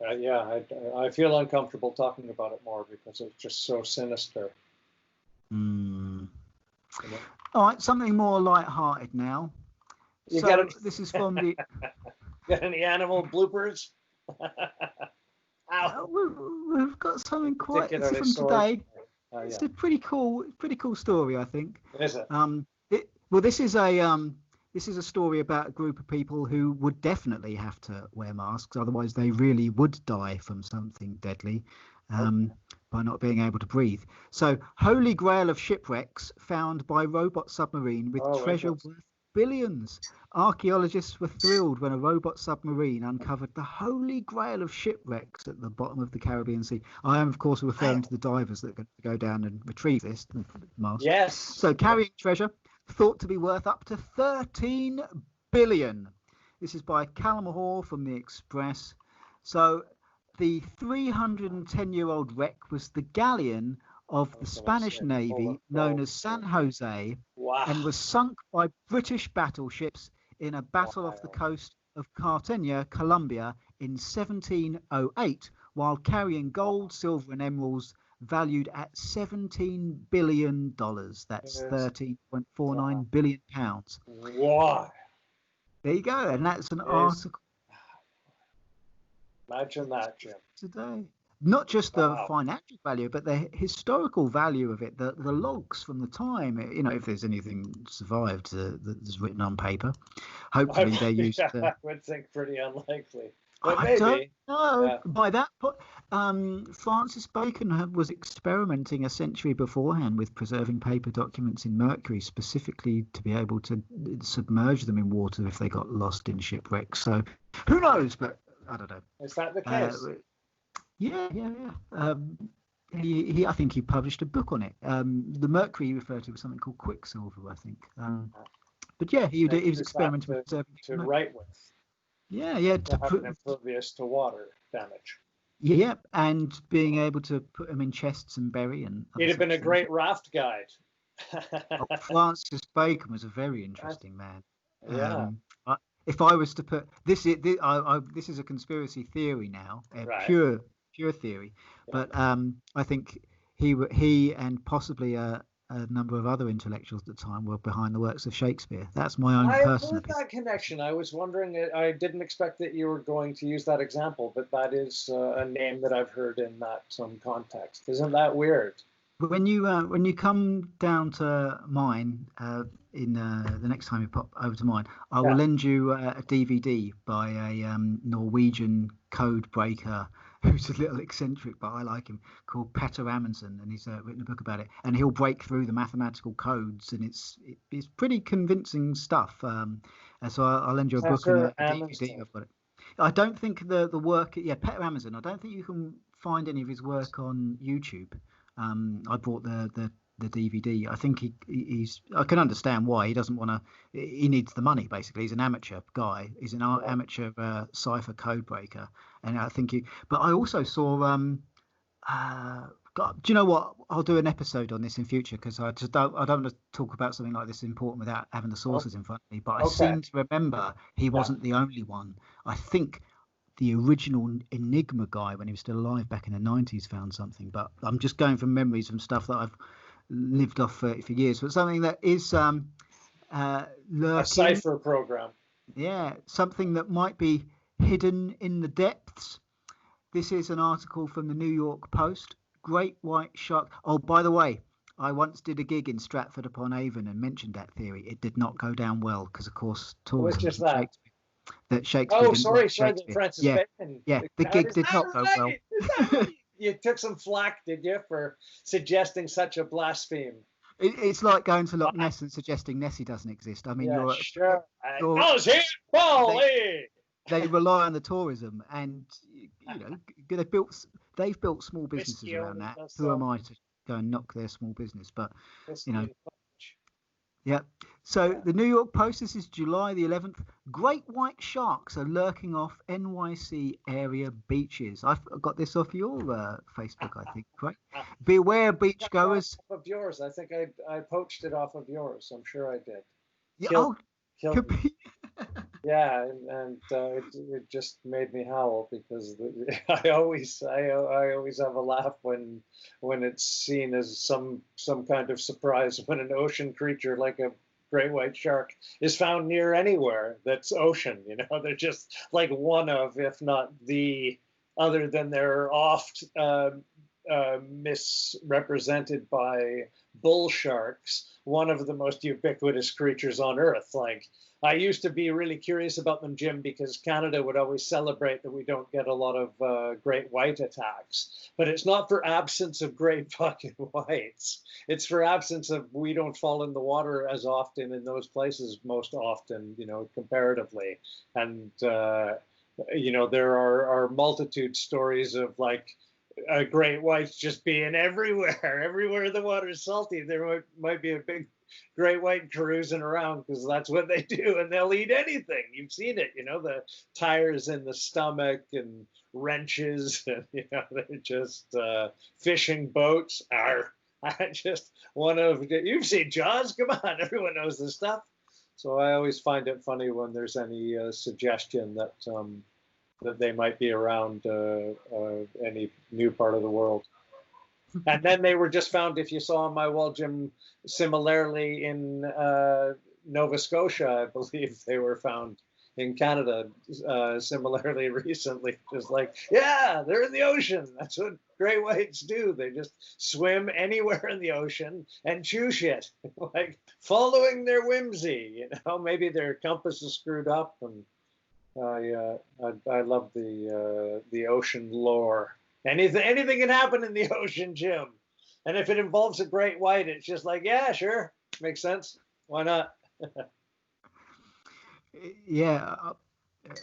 I feel uncomfortable talking about it more because it's just so sinister. All right, something more light-hearted now. This is from the. Got any animal bloopers? We've got something quite. This is from today. It's a pretty cool story, I think. Is it? This is a story about a group of people who would definitely have to wear masks, otherwise they really would die from something deadly by not being able to breathe. So, Holy Grail of shipwrecks found by robot submarine with treasure worth billions. Archaeologists were thrilled when a robot submarine uncovered the Holy Grail of shipwrecks at the bottom of the Caribbean Sea. I am, of course, referring to the divers that are going to go down and retrieve this mask. Yes. So, carrying treasure thought to be worth up to 13 billion. This is by Callum Hoare from the Express. So, the 310-year-old wreck was the galleon of the Spanish Navy known as San Jose, and was sunk by British battleships in a battle off the coast of Cartagena, Colombia in 1708, while carrying gold, silver and emeralds valued at $17 billion. That's 13.49 billion pounds. Wow. There you go. And that's an article. Imagine that, Jim. Today. Not just the financial value, but the historical value of it, the logs from the time, if there's anything survived that's written on paper. Hopefully they used... I would think pretty unlikely. But I don't know. By that point, Francis Bacon was experimenting a century beforehand with preserving paper documents in mercury, specifically to be able to submerge them in water if they got lost in shipwrecks. So who knows? But I don't know. Is that the case? Yeah. I think he published a book on it. The mercury he referred to was something called quicksilver, I think. But yeah, he was experimenting with to write with. Yeah. To have an impervious to water damage. Yeah, and being able to put them in chests and bury and He'd other have been such a things. great raft guide. Oh, Francis Bacon was a very interesting man. Yeah, I, if I was to put this, this is a conspiracy theory now, a right. pure theory, Yeah. but I think he and possibly a number of other intellectuals at the time were behind the works of Shakespeare. That's my own I've personal heard opinion. that connection. I was wondering, I didn't expect that you were going to use that example, but that is a name that I've heard in that some context. Isn't that weird? But when you come down to mine in the next time you pop over to mine, I will Yeah. lend you a DVD by a Norwegian code breaker who's a little eccentric, but I like him, called Petter Amundsen, and he's written a book about it. And he'll break through the mathematical codes, and it's pretty convincing stuff. And so I'll lend you a book and Professor a DVD. Amundsen. I've got it. I don't think the work, yeah, Petter Amundsen. I don't think you can find any of his work on YouTube. I bought the DVD. I think he's. I can understand why he doesn't want to. He needs the money basically. He's an amateur guy. He's an Yeah. amateur cipher code breaker, and I think he. But I also saw. God, do you know what? I'll do an episode on this in future because I just don't. I don't want to talk about something like this important without having the Oh, sources in front of me. But I okay. seem to remember he Yeah. wasn't the only one. I think the original Enigma guy, when he was still alive back in the 90s, found something. But I'm just going from memories from stuff that I've lived off for years. But something that is A lurking, cipher program. yeah, something that might be hidden in the depths. This is an article from the New York Post. Great white shark. Oh, by the way, I once did a gig in Stratford upon Avon and mentioned that theory. It did not go down well because, of course, Which tourism is doesn't that? shake that Shakespeare Oh, didn't like sorry, the Shakespeare. Francis Yeah, Bacon. yeah. The Is gig did that not go well. right? Is that right? You took some flack, did you, for suggesting such a blaspheme? It's like going to Loch Ness and suggesting Nessie doesn't exist. I mean, Yeah, sure. you're Oh, here, they Polly. they rely on the tourism, and they built they've built small businesses Whiskey around only that. does Who so am I much. to go and knock their small business? But you Whiskey know, and punch. yeah. So Yeah. the New York Post. This is July the 11th. Great white sharks are lurking off NYC area beaches. I've got this off your Facebook, I think. Right. Beware, beachgoers. Off of yours. I think I poached it off of yours. I'm sure I did. Yeah. Killed Oh, killed could me. be. Yeah, and it just made me howl because I always have a laugh when it's seen as some kind of surprise when an ocean creature like a great white shark is found near anywhere that's ocean. They're just like one of, if not the, other than they're oft misrepresented by bull sharks, one of the most ubiquitous creatures on Earth. Like, I used to be really curious about them, Jim, because Canada would always celebrate that we don't get a lot of great white attacks. But it's not for absence of great fucking whites. It's for absence of, we don't fall in the water as often in those places, most often, comparatively. And, there are multitude stories of like great whites just being everywhere. Everywhere the water's salty, there might be a big great white cruising around because that's what they do, and they'll eat anything. You've seen it, the tires in the stomach and wrenches, and they're just fishing boats are. I just you've seen Jaws. Come on, everyone knows this stuff. So I always find it funny when there's any suggestion that they might be around any new part of the world. And then they were just found, if you saw on my wall, Jim, similarly in Nova Scotia, I believe they were found in Canada similarly recently. Just like, yeah, they're in the ocean. That's what gray whites do. They just swim anywhere in the ocean and chew shit, like following their whimsy. Maybe their compass is screwed up, and I love the ocean lore. Anything can happen in the ocean, Jim. And if it involves a great white, it's just like, yeah, sure, makes sense. Why not? Yeah,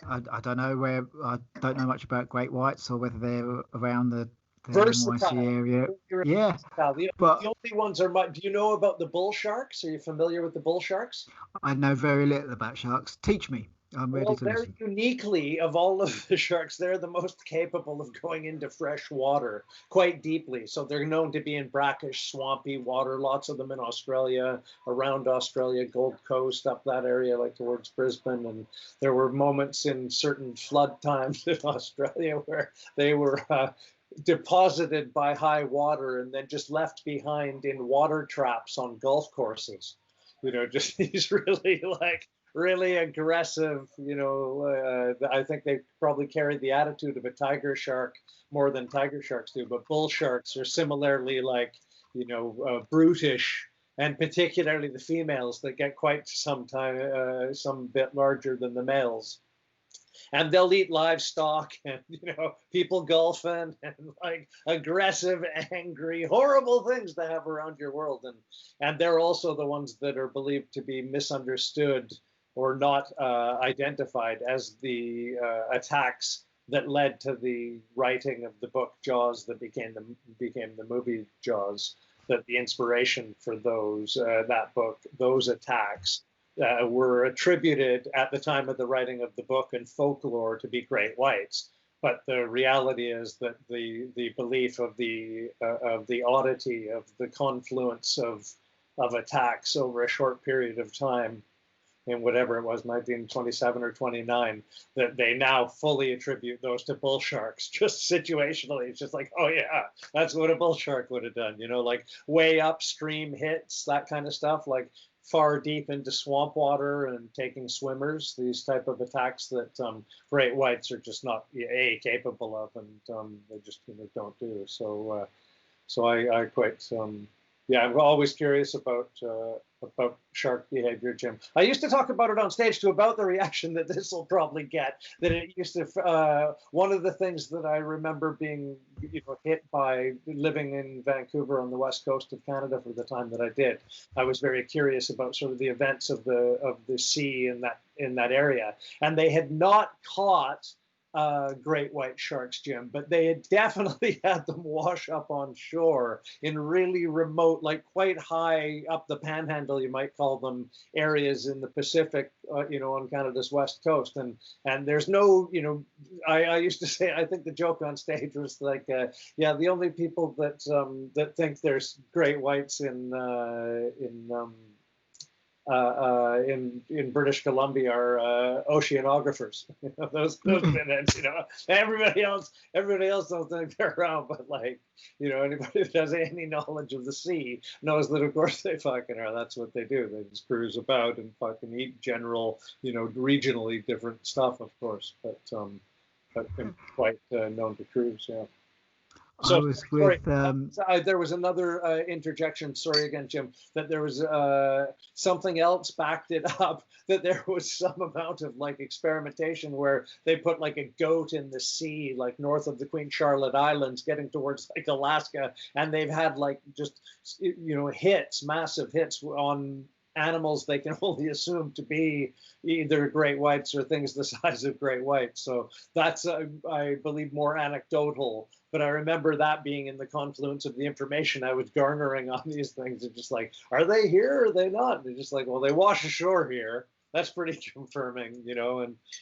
I don't know where I don't know much about great whites or whether they're around the NYC Versatile. area. Yeah, Versatile. The but only ones are. Do you know about the bull sharks? Are you familiar with the bull sharks? I know very little about sharks. Teach me. I'm ready Well, to they're listen. uniquely, of all of the sharks, they're the most capable of going into fresh water quite deeply. So they're known to be in brackish, swampy water, lots of them in Australia, around Australia, Gold Coast, up that area, like towards Brisbane. And there were moments in certain flood times in Australia where they were deposited by high water and then just left behind in water traps on golf courses. Just these really aggressive, I think they probably carry the attitude of a tiger shark more than tiger sharks do, but bull sharks are similarly brutish, and particularly the females that get quite some bit larger than the males. And they'll eat livestock and people golfing and like aggressive, angry, horrible things to have around your world. And they're also the ones that are believed to be misunderstood or not identified as the attacks that led to the writing of the book Jaws that became the movie Jaws. That the inspiration for that book, those attacks, were attributed at the time of the writing of the book and folklore to be great whites. But the reality is that the belief of the oddity of the confluence of attacks over a short period of time in whatever it was, 1927 or 29, that they now fully attribute those to bull sharks, just situationally. It's just like, oh yeah, that's what a bull shark would have done, like way upstream hits, that kind of stuff, like far deep into swamp water and taking swimmers, these type of attacks that great whites are just not capable of, and they just don't do. So I quite I'm always curious about shark behavior, Jim. I used to talk about it on stage too, about the reaction that this will probably get. That it used to. One of the things that I remember being hit by living in Vancouver on the west coast of Canada for the time that I did. I was very curious about sort of the events of the sea in that area, and they had not caught great white sharks, Jim, but they had definitely had them wash up on shore in really remote, like quite high up the panhandle, you might call them, areas in the Pacific, on Canada's west coast. And there's no, I used to say, I think the joke on stage was like, the only people that think there's great whites in British Columbia are oceanographers. Those minutes, everybody else don't think they're around, but anybody that has any knowledge of the sea knows that of course they fucking are. That's what they do. They just cruise about and fucking eat general, regionally different stuff, of course, but quite known to cruise. Yeah. So, I was with. There was another interjection. Sorry again, Jim. That there was something else backed it up. That there was some amount of experimentation where they put a goat in the sea, north of the Queen Charlotte Islands, getting towards Alaska, and they've had just hits, massive hits on animals they can only assume to be either great whites or things the size of great whites. So that's, I believe, more anecdotal. But I remember that being in the confluence of the information I was garnering on these things. It's just like, are they here or are they not? And they're just like, well, they wash ashore here. That's pretty confirming,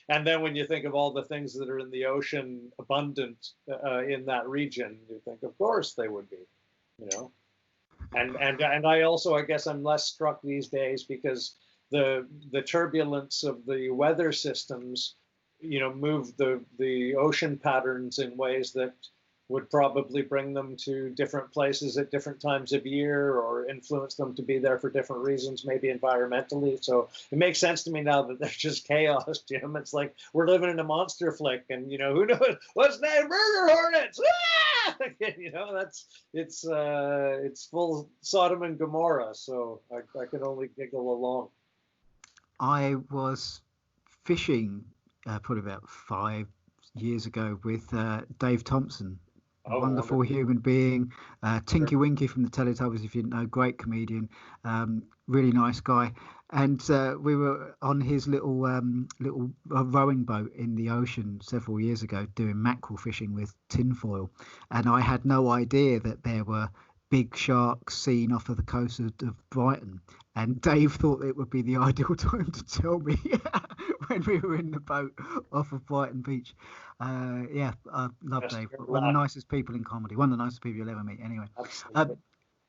and then when you think of all the things that are in the ocean abundant in that region, you think, of course they would be, And I also, I guess I'm less struck these days because the turbulence of the weather systems, move the ocean patterns in ways that would probably bring them to different places at different times of year or influence them to be there for different reasons, maybe environmentally. So it makes sense to me now that there's just chaos, Jim. It's like we're living in a monster flick, and who knows what's that? Murder hornets! It's full Sodom and Gomorrah. So I can only giggle along. I was fishing probably about 5 years ago with Dave Thompson. A wonderful human being, Tinky Winky from the Teletubbies, if you didn't know, great comedian, really nice guy. And we were on his little rowing boat in the ocean several years ago doing mackerel fishing with tinfoil. And I had no idea that there were big shark scene off of the coast of Brighton, and Dave thought it would be the ideal time to tell me when we were in the boat off of Brighton Beach. Yeah, I love Best Dave. of One of the luck. nicest people in comedy. One of the nicest people you'll ever meet. Anyway, Absolutely.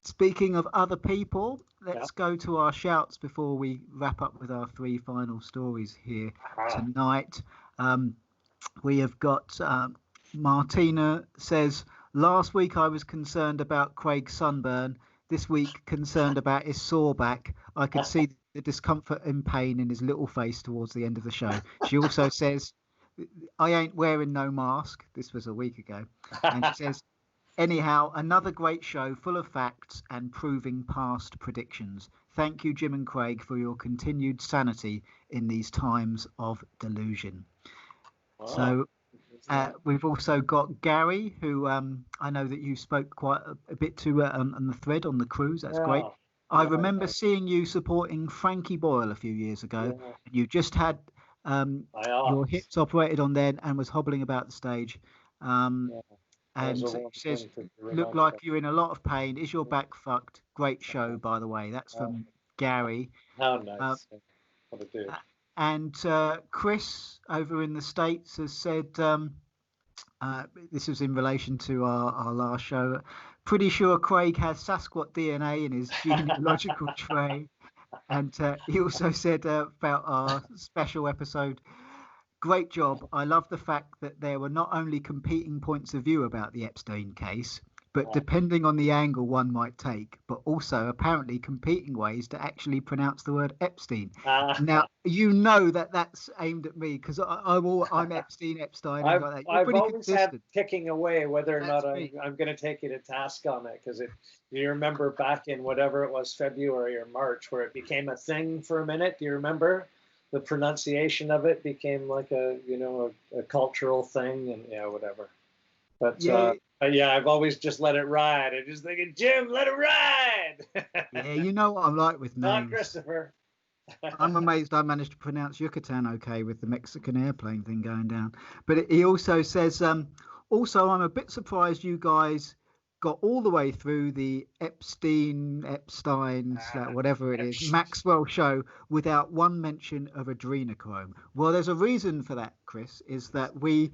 speaking of other people, Yeah. let's go to our shouts before we wrap up with our 3 final stories here tonight. We have got Martina says, last week I was concerned about Craig's sunburn. This week, concerned about his sore back. I could see the discomfort and pain in his little face towards the end of the show. She also says, I ain't wearing no mask. This was a week ago. And she says, anyhow, another great show full of facts and proving past predictions. Thank you, Jim and Craig, for your continued sanity in these times of delusion. Wow. So we've also got Gary, who I know that you spoke quite a bit to on the thread on the cruise. That's great. I remember seeing you supporting Frankie Boyle a few years ago. Yeah. And you just had your hips operated on then and was hobbling about the stage. And says, look like you're in a lot of pain. Is your back fucked? Great show, by the way. That's from Gary. How nice. What a dude. And Chris over in the States has said, this was in relation to our last show, pretty sure Craig has Sasquatch DNA in his genealogical tray. And he also said about our special episode, great job. I love the fact that there were not only competing points of view about the Epstein case, but depending on the angle one might take, but also apparently competing ways to actually pronounce the word Epstein. Now, you know that that's aimed at me because I'm Epstein. I've like that. I've always had kicking away whether or not I'm going to take you to task on it, because you remember back in whatever it was, February or March, where it became a thing for a minute. Do you remember? The pronunciation of it became like a cultural thing, and whatever. But yeah, I've always just let it ride. I'm just thinking, Jim, let it ride. Yeah, you know what I'm like with names. Not Christopher. I'm amazed I managed to pronounce Yucatan okay with the Mexican airplane thing going down. But he also says, also, I'm a bit surprised you guys got all the way through the Epstein, whatever it is, Maxwell show without one mention of adrenochrome. Well, there's a reason for that, Chris, is that we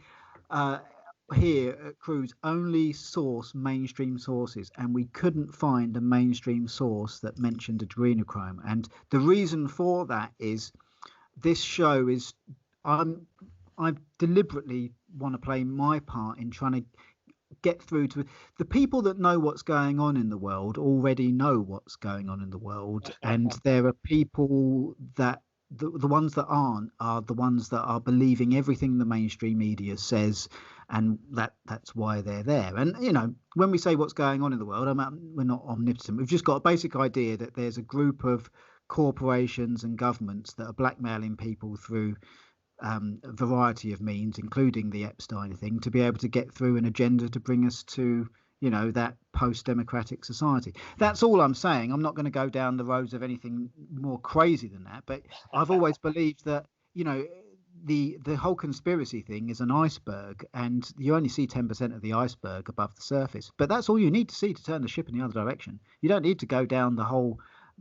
here at Cruise only source mainstream sources, and we couldn't find a mainstream source that mentioned adrenochrome. And the reason for that is this show is I deliberately want to play my part in trying to get through to the people that know what's going on in the world already know what's going on in the world, and there are people that the ones that aren't are the ones that are believing everything the mainstream media says, and that's why they're there. And when we say what's going on in the world, we're not omnipotent. We've just got a basic idea that there's a group of corporations and governments that are blackmailing people through a variety of means, including the Epstein thing, to be able to get through an agenda to bring us to that post-democratic society. That's all I'm saying. I'm not going to go down the roads of anything more crazy than that, but I've always believed that the whole conspiracy thing is an iceberg, and you only see 10% of the iceberg above the surface. But that's all you need to see to turn the ship in the other direction. You don't need to go down the whole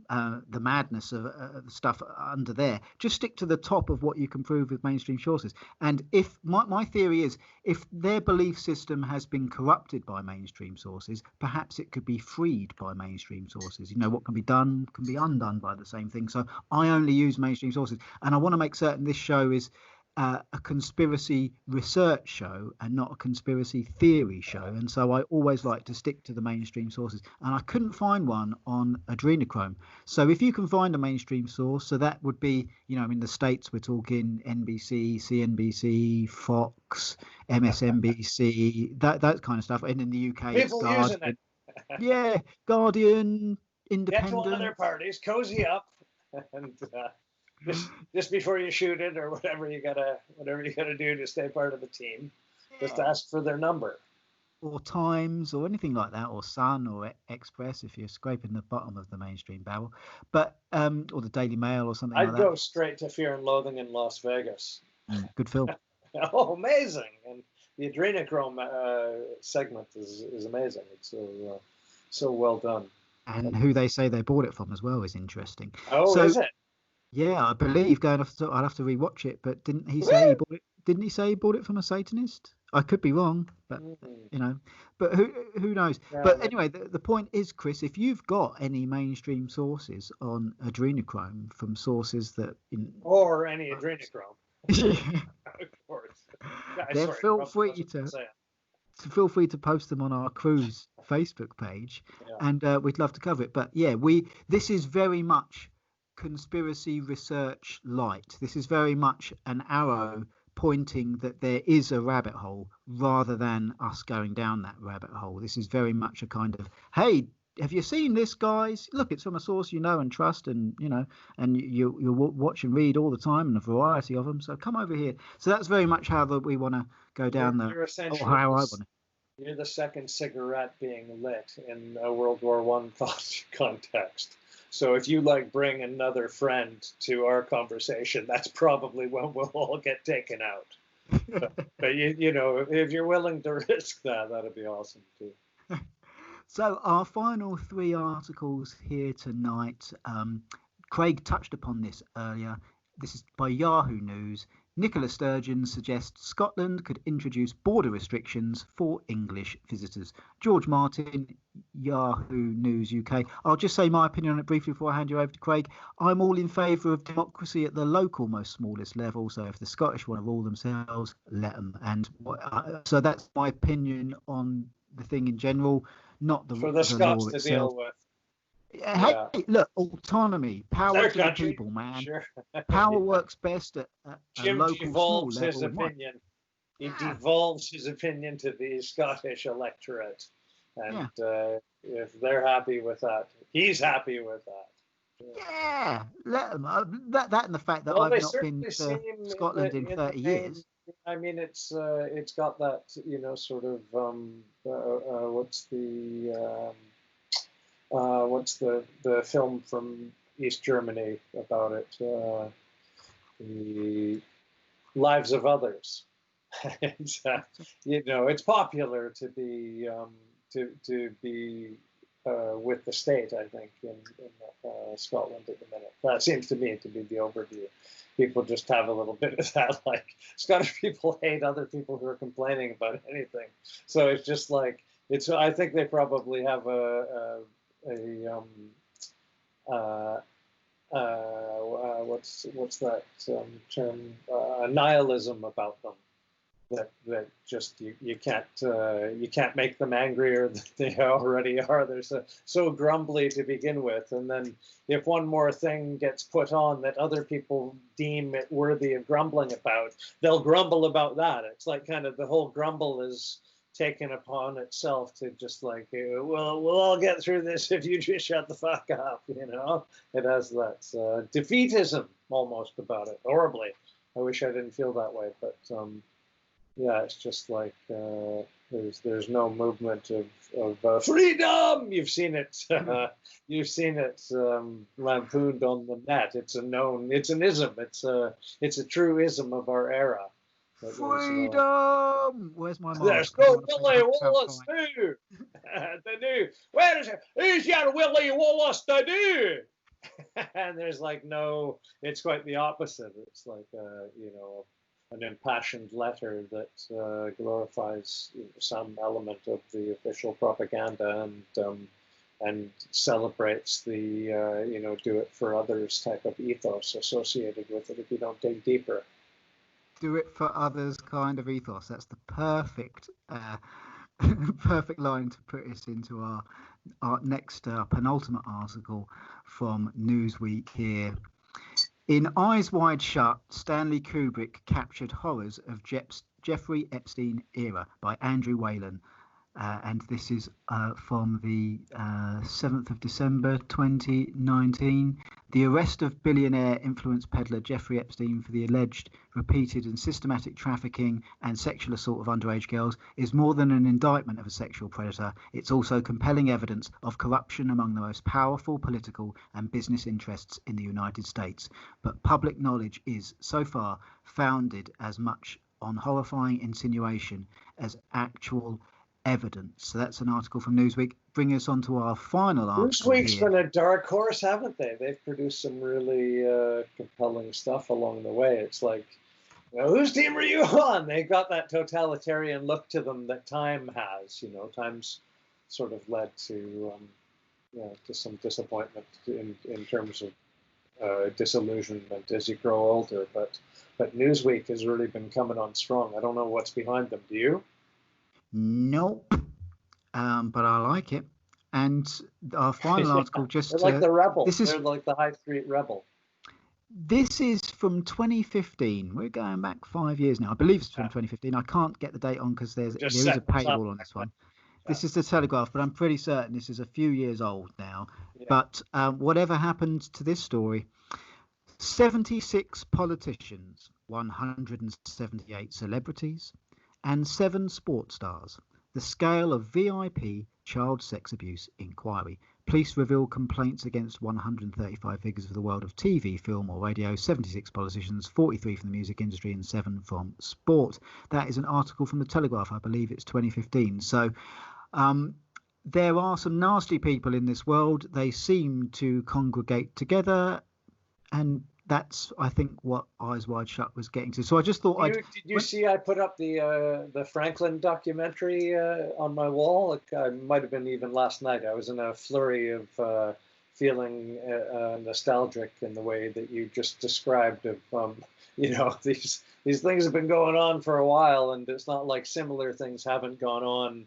the madness of stuff under there. Just stick to the top of what you can prove with mainstream sources. And if my theory is, if their belief system has been corrupted by mainstream sources, perhaps it could be freed by mainstream sources. What can be done can be undone by the same thing. So I only use mainstream sources, and I want to make certain this show is a conspiracy research show and not a conspiracy theory show. And so I always like to stick to the mainstream sources, and I couldn't find one on adrenochrome. So if you can find a mainstream source, so that would be, in the States, we're talking NBC, CNBC, Fox, MSNBC, that kind of stuff. And in the UK, people it's using it. Yeah, Guardian, Independent. Get to other parties, cozy up, and just before you shoot it or whatever you gotta do to stay part of the team, just ask for their number. Or Times or anything like that, or Sun or Express if you're scraping the bottom of the mainstream barrel, but or the Daily Mail or something like that. I'd go straight to Fear and Loathing in Las Vegas. Good film. Oh, amazing! And the adrenochrome segment is amazing. It's So well done. And who they say they bought it from as well is interesting. Oh, So is it? yeah, I believe going off. I'll have to rewatch it. But didn't he say he Woo! bought it? Didn't he say he bought it from a Satanist? I could be wrong, but Mm. you know, but who knows? Yeah, But anyway, the point is, Chris, if you've got any mainstream sources on adrenochrome from sources that or any adrenochrome, of course. then Sorry, feel probably free wasn't to saying. post them on our cruise Facebook page, Yeah. and we'd love to cover it. But yeah, this is very much conspiracy research light. This is very much an arrow pointing that there is a rabbit hole rather than us going down that rabbit hole. This is very much a kind of, hey, have you seen this, guys? Look, it's from a source you know and trust, and and you watch and read all the time, and a variety of them. So come over here. So that's very much how we want to go down You're or essentially how I want to. you're the second cigarette being lit in a World War One thought context. So if you like bring another friend to our conversation, that's probably when we'll all get taken out. But you know, if you're willing to risk that, that'd be awesome too. So our final three articles here tonight. Craig touched upon this earlier. This is by Yahoo News. Nicola Sturgeon suggests Scotland could introduce border restrictions for English visitors. George Martin, Yahoo News UK. I'll just say my opinion on it briefly before I hand you over to Craig. I'm all in favour of democracy at the local, most smallest level. So if the Scottish want to rule themselves, let them. And so that's my opinion on the thing in general, not For the the law Scots to itself. deal with. Hey, Yeah. look, autonomy, power Their to the country. people, man. Sure. Power Yeah. works best at a Jim local, small devolves his level. opinion. He Yeah. devolves his opinion to the Scottish electorate. And if they're happy with that, he's happy with that. Yeah, let them. That and the fact that Well, they I've not been certainly to seem Scotland in in the 30 main. years. I mean, it's got that sort of what's the film from East Germany about it? The Lives of Others. it's, it's popular to be to be with the state. I think in Scotland at the minute. That seems to me to be the overview. People just have a little bit of that. Like Scottish people hate other people who are complaining about anything. So it's just like it's. I think they probably have a what's that term? Nihilism about them. That just you can't make them angrier than they already are. They're so grumbly to begin with, and then if one more thing gets put on that other people deem it worthy of grumbling about, they'll grumble about that. It's like kind of the whole grumble is taken upon itself to just like, well, we'll all get through this if you just shut the fuck up. It has that defeatism almost about it. Horribly. I wish I didn't feel that way, but. Yeah, it's just like there's no movement of freedom. You've seen it. You've seen it lampooned on the net. It's an ism. It's a true ism of our era. Freedom. Where's my mark? There's no Willie Wallace do. The new. Where is it? Who's your Willie Wallace to do? And there's like no. It's quite the opposite. It's like an impassioned letter that glorifies some element of the official propaganda and celebrates the do it for others type of ethos associated with it if you don't dig deeper. Do it for others kind of ethos. That's the perfect perfect line to put us into our next penultimate article from Newsweek here. In Eyes Wide Shut, Stanley Kubrick captured horrors of Jeffrey Epstein era by Andrew Whalen. And this is from the 7th of December 2019. The arrest of billionaire influence peddler Jeffrey Epstein for the alleged repeated and systematic trafficking and sexual assault of underage girls is more than an indictment of a sexual predator. It's also compelling evidence of corruption among the most powerful political and business interests in the United States. But public knowledge is, so far, founded as much on horrifying insinuation as actual evidence. So that's an article from Newsweek. Bringing us on to our final article Newsweek's here. been a dark horse, haven't they? They've produced some really compelling stuff along the way. It's like, whose team are you on? They got that totalitarian look to them that Time has. Time's sort of led to some disappointment in terms of disillusionment as you grow older. But Newsweek has really been coming on strong. I don't know what's behind them. Do you? Nope. But I like it. And our final article just... They're like the Rebel. They're like the High Street Rebel. This is from 2015. We're going back 5 years now. I believe it's from 2015. I can't get the date on because there is a paywall on this one. This is the Telegraph, but I'm pretty certain this is a few years old now. Yeah. But whatever happened to this story, 76 politicians, 178 celebrities, and 7 sports stars. The scale of VIP child sex abuse inquiry. Police reveal complaints against 135 figures of the world of TV, film or radio, 76 politicians, 43 from the music industry and 7 from sport. That is an article from the Telegraph. I believe it's 2015. So there are some nasty people in this world. They seem to congregate together, and that's, I think, what Eyes Wide Shut was getting to. So I just thought Did you see I put up the Franklin documentary on my wall? It might have been even last night. I was in a flurry of feeling nostalgic in the way that you just described of, these things have been going on for a while, and it's not like similar things haven't gone on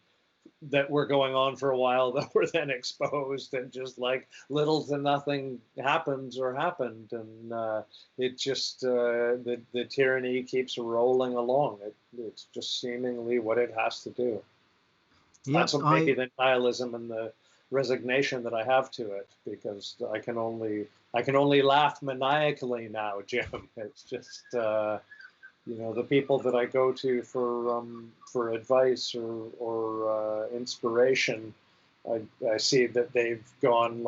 that were going on for a while that were then exposed, and just like little to nothing happened, and it just the tyranny keeps rolling along. It's just seemingly what it has to do. That's maybe the nihilism and the resignation that I have to it, because I can only laugh maniacally now, Jim. It's just the people that I go to for advice or inspiration, I see that they've gone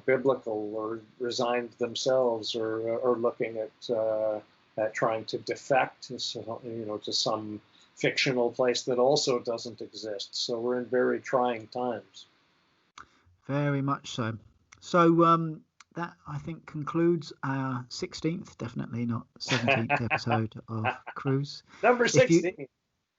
biblical, or resigned themselves, or looking at trying to defect to some fictional place that also doesn't exist. So we're in very trying times. Very much so. So that, I think, concludes our 16th, definitely not 17th episode of Cruise. Number 16.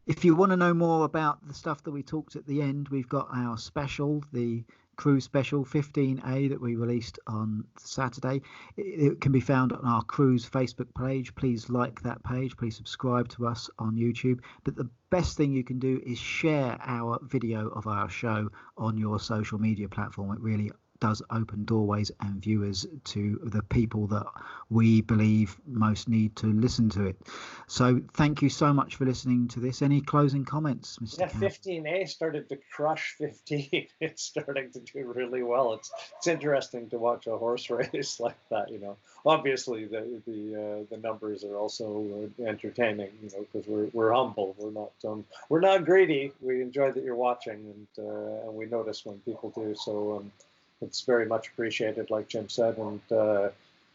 If you want to know more about the stuff that we talked at the end, we've got our special, the Cruise Special 15A that we released on Saturday. It can be found on our Cruise Facebook page. Please like that page. Please subscribe to us on YouTube. But the best thing you can do is share our video of our show on your social media platform. It really does open doorways and viewers to the people that we believe most need to listen to it. So thank you so much for listening to this. Any closing comments, Mr. Yeah, Campbell? 15A started to crush 15. It's starting to do really well. It's interesting to watch a horse race like that. Obviously the numbers are also entertaining. Because we're humble. We're not greedy. We enjoy that you're watching, and we notice when people do. So it's very much appreciated, like Jim said, and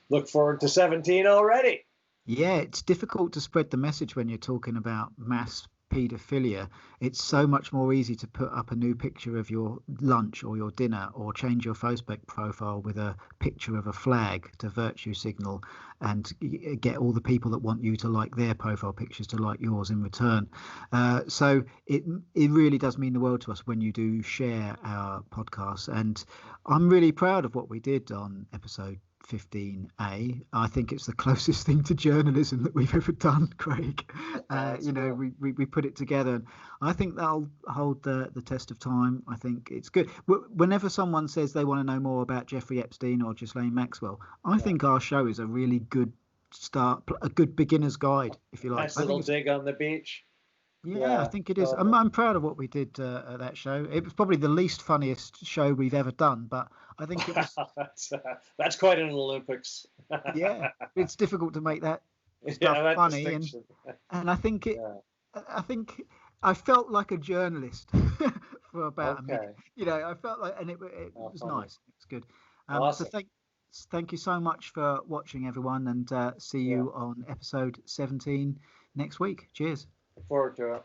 look forward to 17 already. Yeah, it's difficult to spread the message when you're talking about mass paedophilia. It's so much more easy to put up a new picture of your lunch or your dinner, or change your Facebook profile with a picture of a flag to virtue signal, and get all the people that want you to like their profile pictures to like yours in return. So it really does mean the world to us when you do share our podcasts. And I'm really proud of what we did on episode 15A. I think it's the closest thing to journalism that we've ever done, Craig. We put it together, and I think that'll hold the test of time. I think it's good. Whenever someone says they want to know more about Jeffrey Epstein or Ghislaine Maxwell, I think our show is a really good start, a good beginner's guide, if you like. Nice little dig on the beach. Yeah, I think it is. I'm proud of what we did at that show. It was probably the least funniest show we've ever done, but I think it was... that's quite an Olympics. Yeah, it's difficult to make that stuff funny, and I think I think I felt like a journalist for about a minute. I felt like, and it was funny. Nice. It was good. Awesome. So thank you so much for watching, everyone, and see you on episode 17 next week. Cheers. Look forward to it.